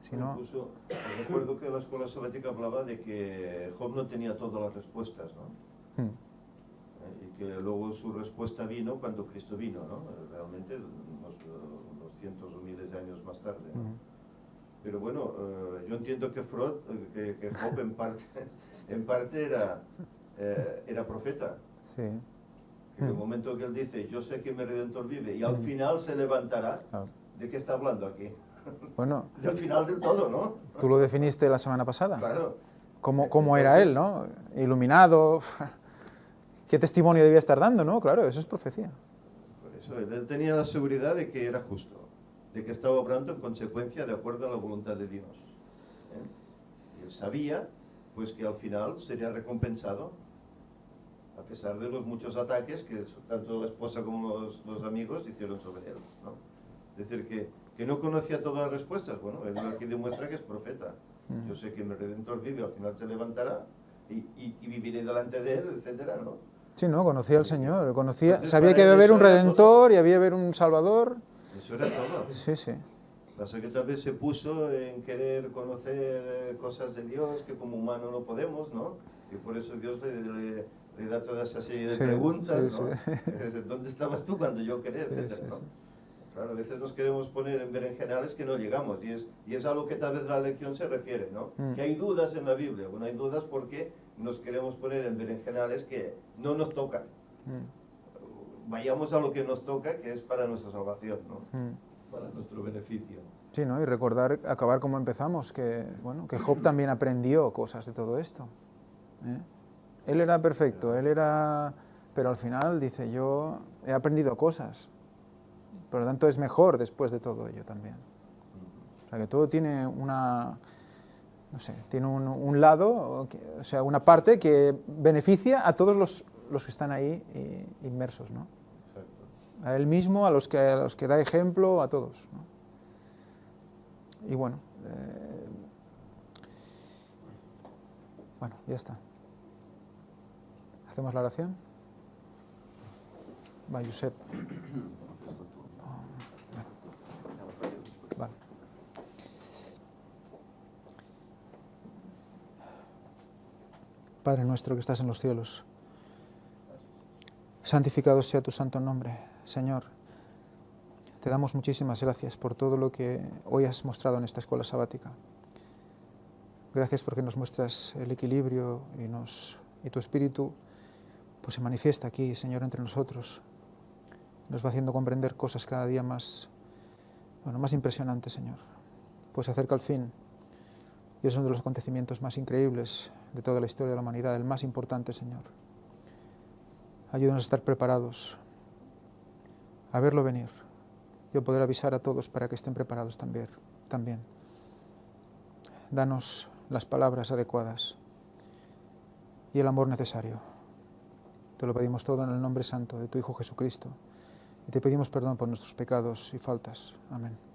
Si no, Incluso recuerdo que la escuela sabática hablaba de que Job no tenía todas las respuestas, ¿no? Y que luego su respuesta vino cuando Cristo vino, ¿no? Realmente unos cientos o miles de años más tarde, ¿no? Pero bueno, yo entiendo que Freud, que Job en parte era profeta. sí. En el momento que él dice, yo sé que mi Redentor vive y al final se levantará, Ah. ¿de qué está hablando aquí? Bueno, Del final del todo, ¿no? tú lo definiste la semana pasada. Claro. ¿Cómo era él, no? Iluminado. ¿Qué testimonio debía estar dando, no? Claro, eso es profecía. Por eso, él tenía la seguridad de que era justo, de que estaba obrando en consecuencia de acuerdo a la voluntad de Dios. ¿eh? Y él sabía, pues, que al final sería recompensado, a pesar de los muchos ataques que tanto la esposa como los amigos hicieron sobre él, ¿no? Es decir, que no conocía todas las respuestas. Bueno, él aquí demuestra que es profeta. Yo sé que mi Redentor vive, al final se levantará y viviré delante de él, etcétera, ¿no? Sí, no, conocía al Señor, Entonces, sabía para que él había haber eso un era Redentor y había haber un Salvador. Eso era todo. Sí, sí. Pasa que tal vez se puso en querer conocer cosas de Dios que como humano no podemos, ¿no? Y por eso Dios le da toda esa serie de Sí, preguntas, sí, ¿no? sí. ¿Dónde estabas tú cuando yo quería, etcétera, sí, ¿no? sí. Claro, a veces nos queremos poner en berenjenales que no llegamos y es a lo que tal vez la lección se refiere, ¿no? Que hay dudas en la Biblia. Bueno, hay dudas porque nos queremos poner en berenjenales que no nos tocan. Vayamos a lo que nos toca, que es para nuestra salvación, ¿no? Para nuestro beneficio. Sí, ¿no? Y recordar, acabar como empezamos, que, bueno, que Job también aprendió cosas de todo esto. ¿eh? Él era perfecto, pero al final dice, yo he aprendido cosas. Por lo tanto, es mejor después de todo ello también. O sea, que todo tiene tiene un lado, o sea, una parte que beneficia a todos los que están ahí inmersos, ¿no? Exacto. A él mismo, a los que da ejemplo, a todos, ¿no? Y bueno, ya está. ¿Hacemos la oración? Va, Josep. Vale. Padre nuestro que estás en los cielos, santificado sea tu santo nombre, Señor. Te damos muchísimas gracias por todo lo que hoy has mostrado en esta escuela sabática. Gracias porque nos muestras el equilibrio y tu espíritu pues se manifiesta aquí, Señor, entre nosotros. Nos va haciendo comprender cosas cada día más impresionantes, Señor. Pues se acerca el fin y es uno de los acontecimientos más increíbles de toda la historia de la humanidad, el más importante, Señor. Ayúdanos a estar preparados, a verlo venir y a poder avisar a todos para que estén preparados también. Danos las palabras adecuadas y el amor necesario. Te lo pedimos todo en el nombre santo de tu Hijo Jesucristo y te pedimos perdón por nuestros pecados y faltas. Amén.